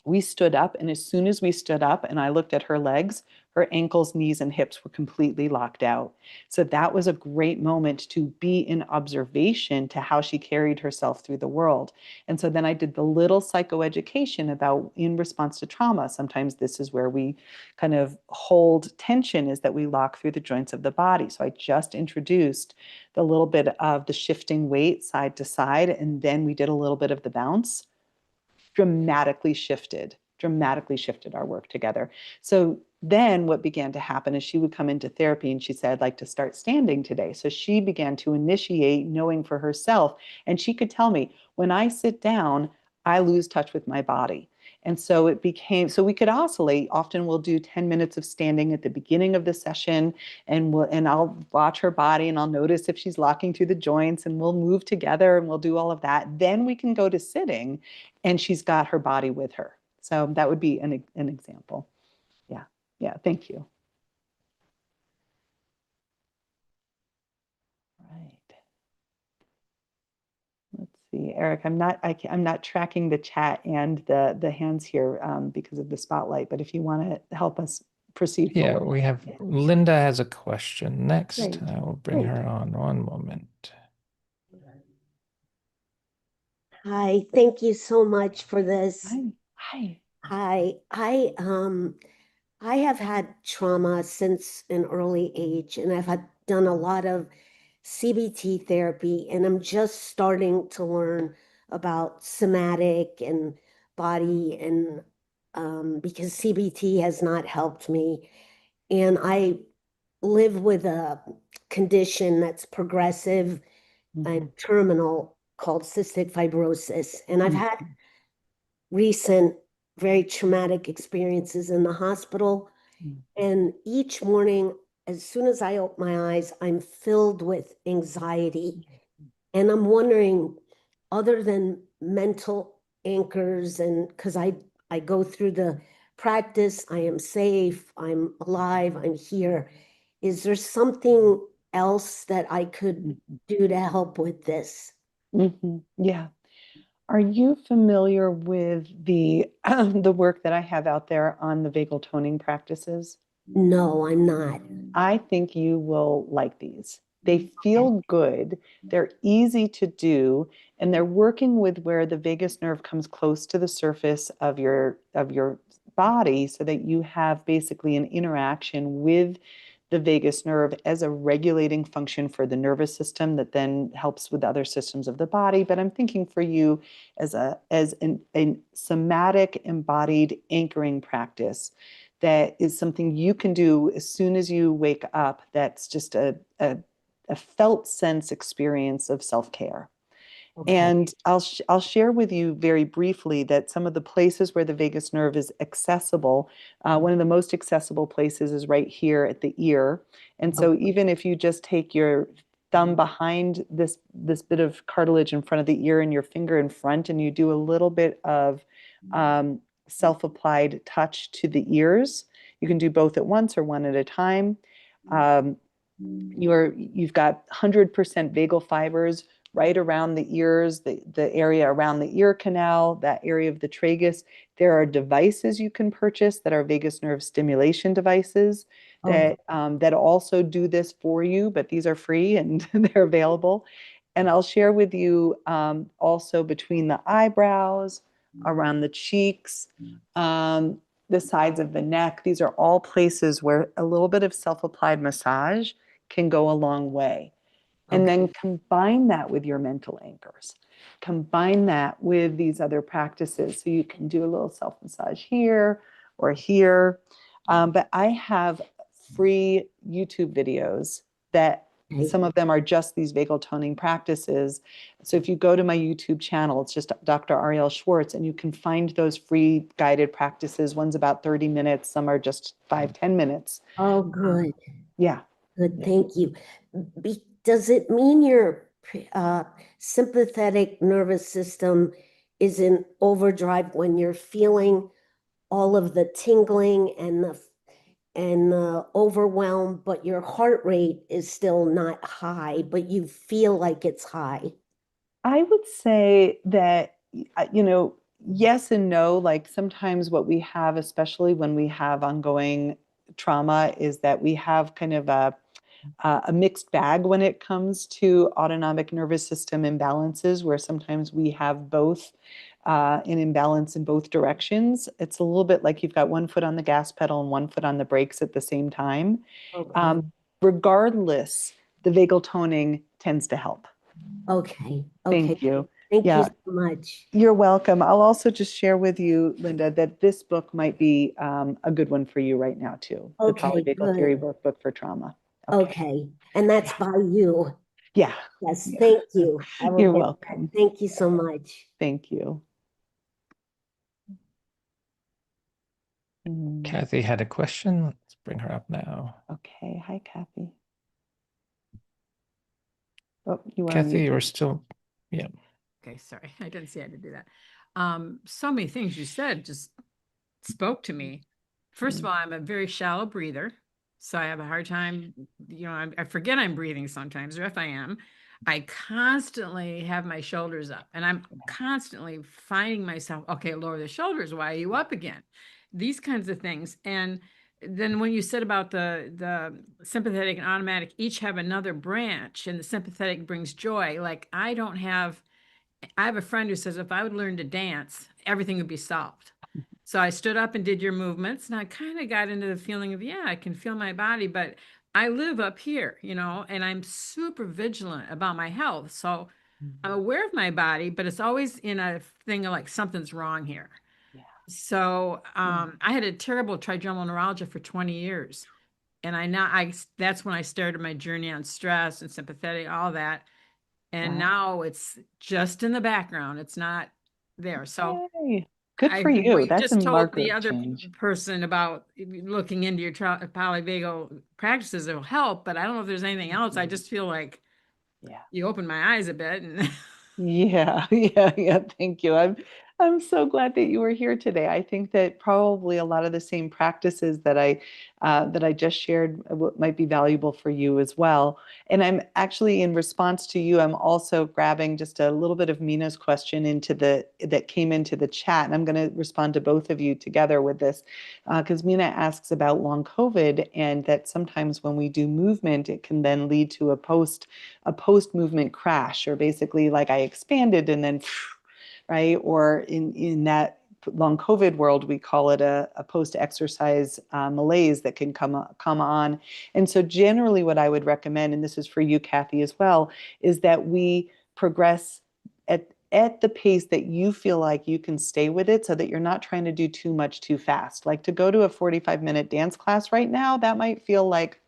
we stood up, and as soon as we stood up and I looked at her legs, her ankles, knees, and hips were completely locked out. So that was a great moment to be in observation to how she carried herself through the world. And so then I did the little psychoeducation about in response to trauma. Sometimes this is where we kind of hold tension, is that we lock through the joints of the body. So I just introduced the little bit of the shifting weight side to side, and then we did a little bit of the bounce. Dramatically shifted our work together. So then what began to happen is she would come into therapy and she said, I'd like to start standing today. So she began to initiate knowing for herself. And she could tell me, when I sit down, I lose touch with my body. And so it became, so we could oscillate. Often we'll do 10 minutes of standing at the beginning of the session, and I'll watch her body and I'll notice if she's locking through the joints, and we'll move together and we'll do all of that. Then we can go to sitting and she's got her body with her. So that would be an example. Yeah, thank you. Right. Let's see, Eric, I'm not tracking the chat and the hands here because of the spotlight, but if you want to help us proceed Yeah, forward. we have Linda has a question next. Great. I will bring her on one moment. Hi, thank you so much for this. Hi. Hi, I have had trauma since an early age, and done a lot of CBT therapy, and I'm just starting to learn about somatic and body, and because CBT has not helped me, and I live with a condition that's progressive and terminal called cystic fibrosis, and I've had recent very traumatic experiences in the hospital. And each morning, as soon as I open my eyes, I'm filled with anxiety. And I'm wondering, other than mental anchors, and because I go through the practice, I am safe, I'm alive, I'm here. Is there something else that I could do to help with this? Yeah. Are you familiar with the the work that I have out there on the vagal toning practices? No, I'm not. I think you will like these. They feel good, they're easy to do, and they're working with where the vagus nerve comes close to the surface of your body so that you have basically an interaction with the vagus nerve as a regulating function for the nervous system that then helps with other systems of the body. But I'm thinking for you as a somatic embodied anchoring practice that is something you can do as soon as you wake up. That's just a felt sense experience of self-care. Okay. And I'll share with you very briefly that some of the places where the vagus nerve is accessible, one of the most accessible places is right here at the ear. And so even if you just take your thumb behind this bit of cartilage in front of the ear and your finger in front, and you do a little bit of self-applied touch to the ears, you can do both at once or one at a time. You've got 100% vagal fibers right around the ears, the area around the ear canal, that area of the tragus. There are devices you can purchase that are vagus nerve stimulation devices that also do this for you, but these are free and they're available. And I'll share with you also between the eyebrows, around the cheeks, the sides of the neck. These are all places where a little bit of self-applied massage can go a long way. And then combine that with your mental anchors. Combine that with these other practices. So you can do a little self-massage here or here. But I have free YouTube videos that some of them are just these vagal toning practices. So if you go to my YouTube channel, it's just Dr. Ariel Schwartz, and you can find those free guided practices. One's about 30 minutes, some are just 5-10 minutes. Oh, good. Yeah. Good, thank you. Does it mean your sympathetic nervous system is in overdrive when you're feeling all of the tingling and the overwhelm, but your heart rate is still not high, but you feel like it's high? I would say that, yes and no. Like sometimes what we have, especially when we have ongoing trauma, is that we have kind of a mixed bag when it comes to autonomic nervous system imbalances, where sometimes we have both an imbalance in both directions. It's a little bit like you've got one foot on the gas pedal and one foot on the brakes at the same time. Okay. Regardless, the vagal toning tends to help. Okay. Thank you. Thank you Yeah. so much. You're welcome. I'll also just share with you, Linda, that this book might be a good one for you right now, too. The Okay, Polyvagal Theory good. Workbook for Trauma. Okay. And that's by you. Yeah. Yes, Yeah. thank you. I will You're get welcome. that. Thank you so much. Thank you. Kathy had a question. Let's bring her up now. Okay. Hi, Kathy. Oh, you are Kathy, muted. you're still, yeah. Okay, sorry. I didn't see I had to do that. So many things you said just spoke to me. First of all, I'm a very shallow breather. So I have a hard time, I forget I'm breathing sometimes, or if I am, I constantly have my shoulders up and I'm constantly finding myself, okay, lower the shoulders. Why are you up again? These kinds of things. And then when you said about the sympathetic and automatic each have another branch, and the sympathetic brings joy, like I have a friend who says if I would learn to dance, everything would be solved. So I stood up and did your movements, and I kind of got into the feeling of, yeah, I can feel my body, but I live up here, and I'm super vigilant about my health. So I'm aware of my body, but it's always in a thing of like something's wrong here. Yeah. So I had a terrible trigeminal neuralgia for 20 years. And that's when I started my journey on stress and sympathetic, all that. And Wow. now it's just in the background. It's not there. So Yay. Good for what you. you That's a just told marker the of other change. person about looking into your polyvagal practices will help, but I don't know if there's anything else. I just feel like Yeah. you opened my eyes a bit. And Yeah, yeah. Thank you. I'm so glad that you were here today. I think that probably a lot of the same practices that I just shared might be valuable for you as well. And I'm actually, in response to you, I'm also grabbing just a little bit of Mina's question that came into the chat, and I'm going to respond to both of you together with this, because Mina asks about long COVID, and that sometimes when we do movement, it can then lead to a post movement crash, or basically like I expanded and then right, or in that long COVID world, we call it a post-exercise malaise that can come on. And so generally what I would recommend, and this is for you, Kathy, as well, is that we progress at the pace that you feel like you can stay with it, so that you're not trying to do too much too fast. Like to go to a 45-minute dance class right now, that might feel like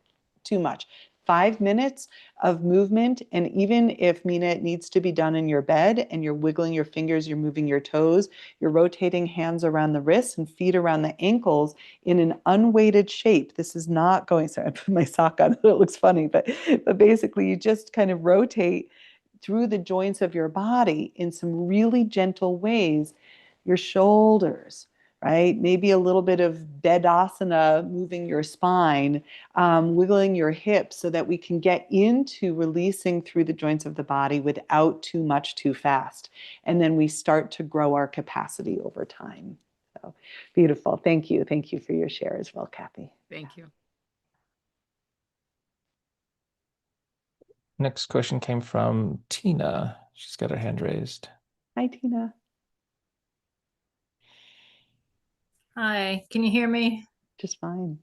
too much. 5 minutes of movement, and even if, Mina, it needs to be done in your bed and you're wiggling your fingers, you're moving your toes, you're rotating hands around the wrists and feet around the ankles in an unweighted shape. This is not going, sorry, I put my sock on, it looks funny, but basically you just kind of rotate through the joints of your body in some really gentle ways. Your shoulders, right? Maybe a little bit of bedasana, moving your spine, wiggling your hips, so that we can get into releasing through the joints of the body without too much too fast. And then we start to grow our capacity over time. So beautiful. Thank you. Thank you for your share as well, Kathy. Thank you. Next question came from Tina. She's got her hand raised. Hi, Tina. Hi, can you hear me? Just fine.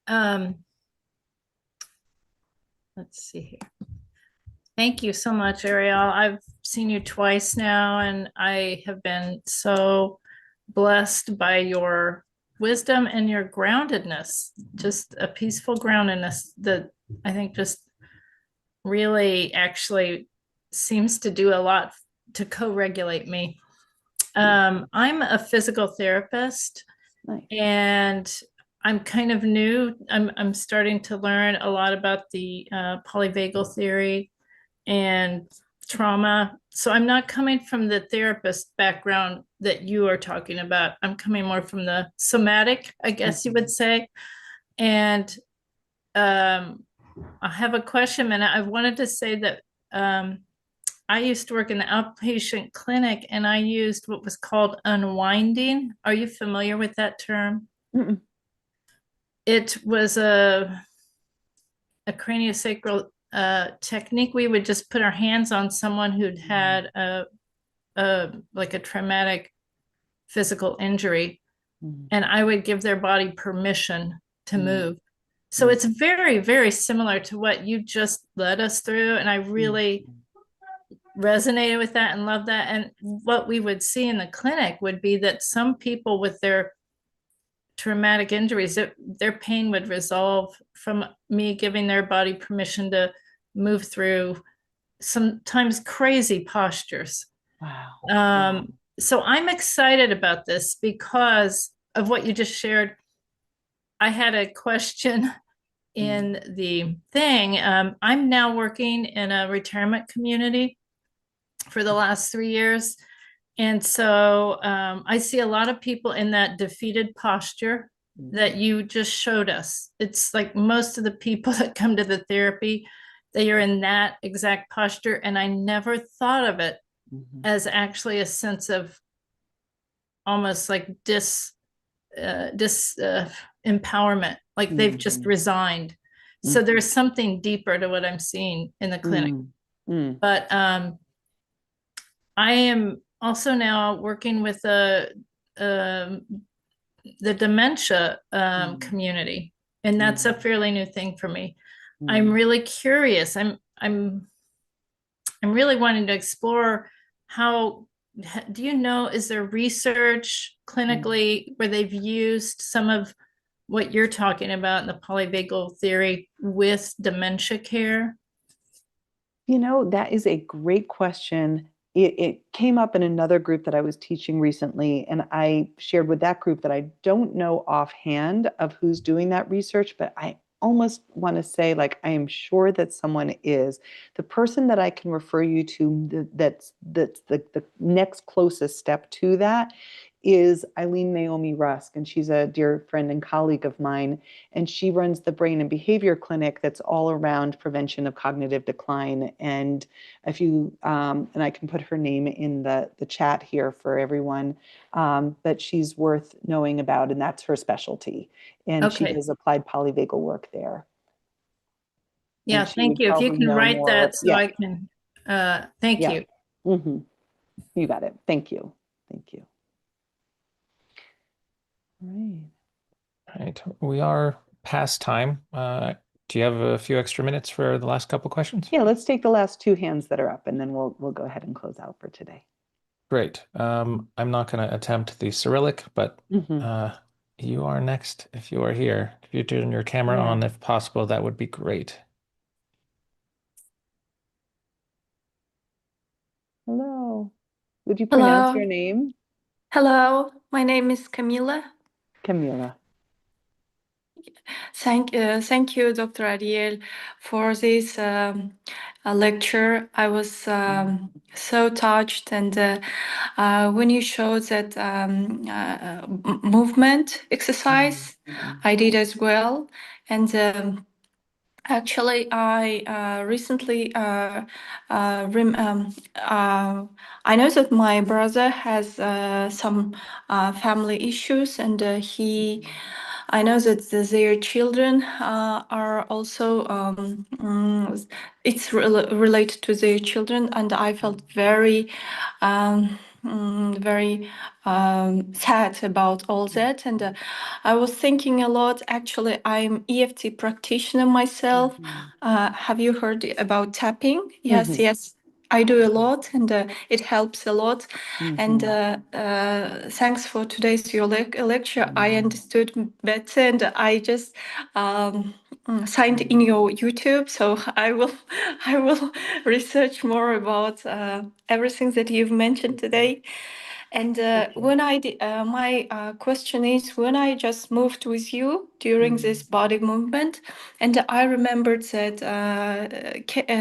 Um, let's see here. Thank you so much, Ariel. I've seen you twice now, and I have been so blessed by your wisdom and your groundedness, just a peaceful groundedness that I think just really actually seems to do a lot to co-regulate me. I'm a physical therapist. Nice. And I'm kind of new. I'm starting to learn a lot about the polyvagal theory and trauma. So I'm not coming from the therapist background that you are talking about. I'm coming more from the somatic, I guess you would say. And I have a question, and I wanted to say that I used to work in the outpatient clinic, and I used what was called unwinding. Are you familiar with that term? Mm-mm. It was a craniosacral technique. We would just put our hands on someone who'd had like a traumatic physical injury, and I would give their body permission to move. So it's very, very similar to what you just led us through, and I really resonated with that and love that. And what we would see in the clinic would be that some people with their traumatic injuries, their pain would resolve from me giving their body permission to move through sometimes crazy postures. Wow. So I'm excited about this because of what you just shared. I had a question in the thing. I'm now working in a retirement community for the last 3 years. And so I see a lot of people in that defeated posture that you just showed us. It's like most of the people that come to the therapy, they are in that exact posture. And I never thought of it as actually a sense of almost like empowerment, like they've just resigned. So there's something deeper to what I'm seeing in the clinic. But I am also now working with the dementia community, and that's a fairly new thing for me. I'm really curious. I'm really wanting to explore how. Do you know, is there research clinically where they've used some of what you're talking about in the polyvagal theory with dementia care? You know, that is a great question. It came up in another group that I was teaching recently, and I shared with that group that I don't know offhand of who's doing that research, but I almost want to say, like, I am sure that someone is. The person that I can refer you to that's the next closest step to that is Eileen Naomi Rusk, and she's a dear friend and colleague of mine, and she runs the Brain and Behavior Clinic that's all around prevention of cognitive decline. And if you, and I can put her name in the chat here for everyone, but she's worth knowing about, and that's her specialty. And she does applied polyvagal work there. Yeah, thank you. If you can write that so I can, thank you. You got it. Thank you. Thank you. right. Right. We are past time. Do you have a few extra minutes for the last couple questions? Yeah, let's take the last two hands that are up, and then we'll go ahead and close out for today. Great. I'm not going to attempt the Cyrillic, but you are next if you are here. If you turn your camera on, if possible, that would be great. Hello. Would you pronounce your name? Hello, my name is Camila. Camila. Thank you, Dr. Ariel, for this lecture. I was so touched, and when you showed that movement exercise, I did as well. And actually, I recently I know that my brother has some family issues, and I know that their children are also it's related to their children, and I felt very very sad about all that. And I was thinking a lot. Actually, I'm EFT practitioner myself. Have you heard about tapping? Yes, yes. I do a lot, and it helps a lot. And thanks for today's your lecture. I understood better, and I just signed in your YouTube. So I will I will research more about everything that you've mentioned today. And when I did, my question is, when I just moved with you during this body movement, and I remembered that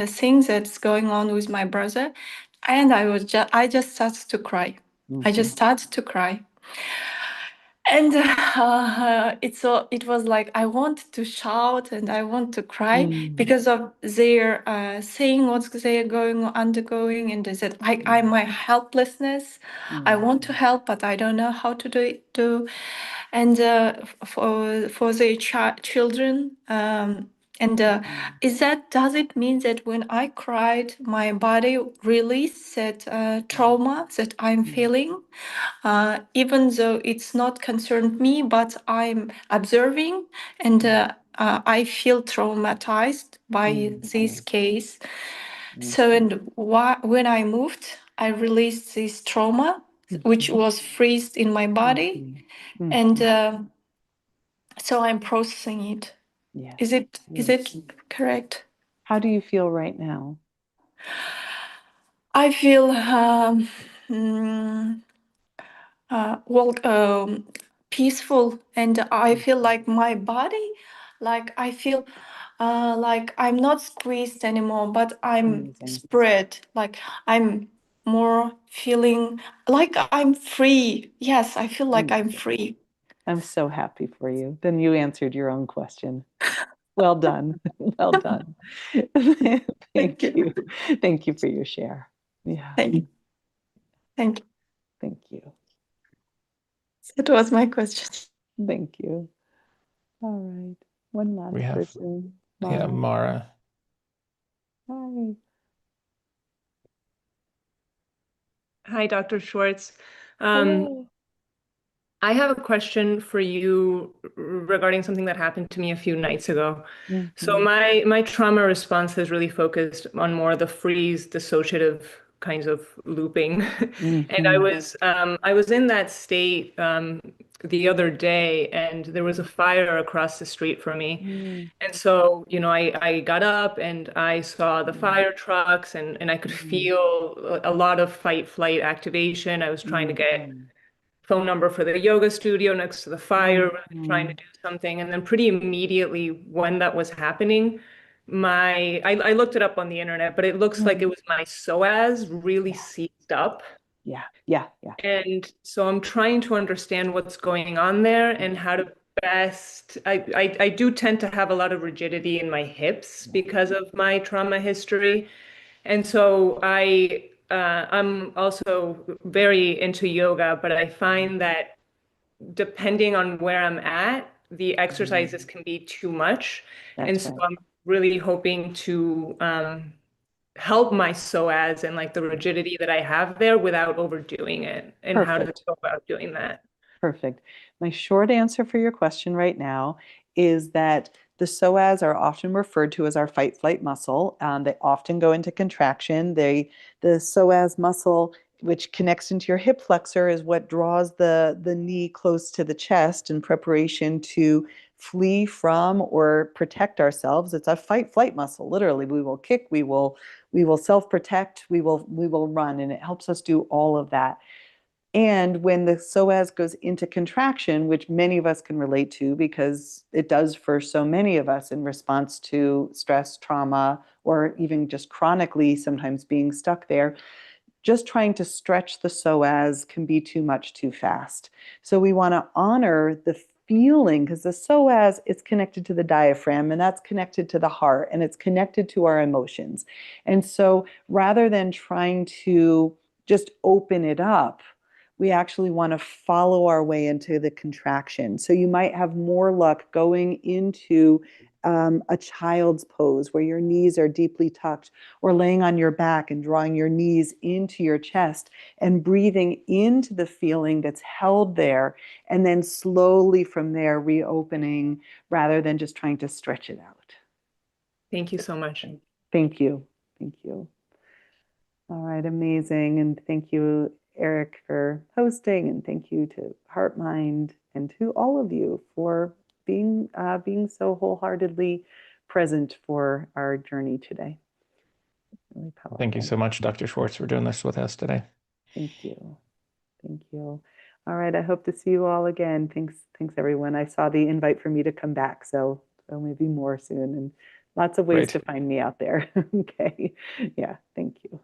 thing that's going on with my brother, and I just started to cry. I just started to cry. And it was like I wanted to shout and I want to cry because of their seeing what's they're undergoing, and they said like I'm my helplessness. I want to help, but I don't know how to do. And for their children. And does it mean that when I cried, my body released that trauma that I'm feeling? Even though it's not concerned me, but I'm observing, and I feel traumatized by this case. So, and when I moved, I released this trauma, which was freezed in my body, and so I'm processing it. Yeah. Is it correct? How do you feel right now? I feel peaceful, and I feel like my body, like I feel like I'm not squeezed anymore, but I'm spread, like I'm more feeling like I'm free. Yes, I feel like I'm free. I'm so happy for you. Then you answered your own question. Well done. Well done. Thank you. Thank you for your share. Yeah. Thank you. Thank you. Thank you. That was my question. Thank you. All right. One last We have, person. yeah, Mara. Hi. Hi, Dr. Schwartz. Hello. I have a question for you regarding something that happened to me a few nights ago. So my trauma response has really focused on more the freeze, dissociative kinds of looping. And I was in that state the other day, and there was a fire across the street from me. And so, I got up and I saw the fire trucks, and I could feel a lot of fight flight activation. I was trying to get phone number for the yoga studio next to the fire, trying to do something. And then pretty immediately when that was happening, I looked it up on the internet, but it looks like it was my psoas really seized up. Yeah. And so I'm trying to understand what's going on there and how to best. I do tend to have a lot of rigidity in my hips because of my trauma history. And so I'm also very into yoga, but I find that depending on where I'm at, the exercises can be too much. And so I'm really hoping to help my psoas and like the rigidity that I have there without overdoing it, and how to go about doing that. Perfect. My short answer for your question right now is that the psoas are often referred to as our fight flight muscle. They often go into contraction. The psoas muscle, which connects into your hip flexor, is what draws the knee close to the chest in preparation to flee from or protect ourselves. It's a fight flight muscle. Literally, we will kick, we will self protect, we will run, and it helps us do all of that. And when the psoas goes into contraction, which many of us can relate to because it does for so many of us in response to stress, trauma, or even just chronically sometimes being stuck there, just trying to stretch the psoas can be too much too fast. So we want to honor the feeling, because the psoas is connected to the diaphragm, and that's connected to the heart, and it's connected to our emotions. And so rather than trying to just open it up, we actually want to follow our way into the contraction. So you might have more luck going into a child's pose where your knees are deeply tucked, or laying on your back and drawing your knees into your chest and breathing into the feeling that's held there, and then slowly from there reopening rather than just trying to stretch it out. Thank you so much. Thank you. Thank you. All right, amazing. And thank you, Eric, for hosting, and thank you to HeartMind and to all of you for being so wholeheartedly present for our journey today. Really powerful. Thank you so much, Dr. Schwartz, for doing this with us today. Thank you. Thank you. All right, I hope to see you all again. Thanks, everyone. I saw the invite for me to come back, so maybe more soon, and lots of ways Great. to find me out there. Okay. Yeah, thank you.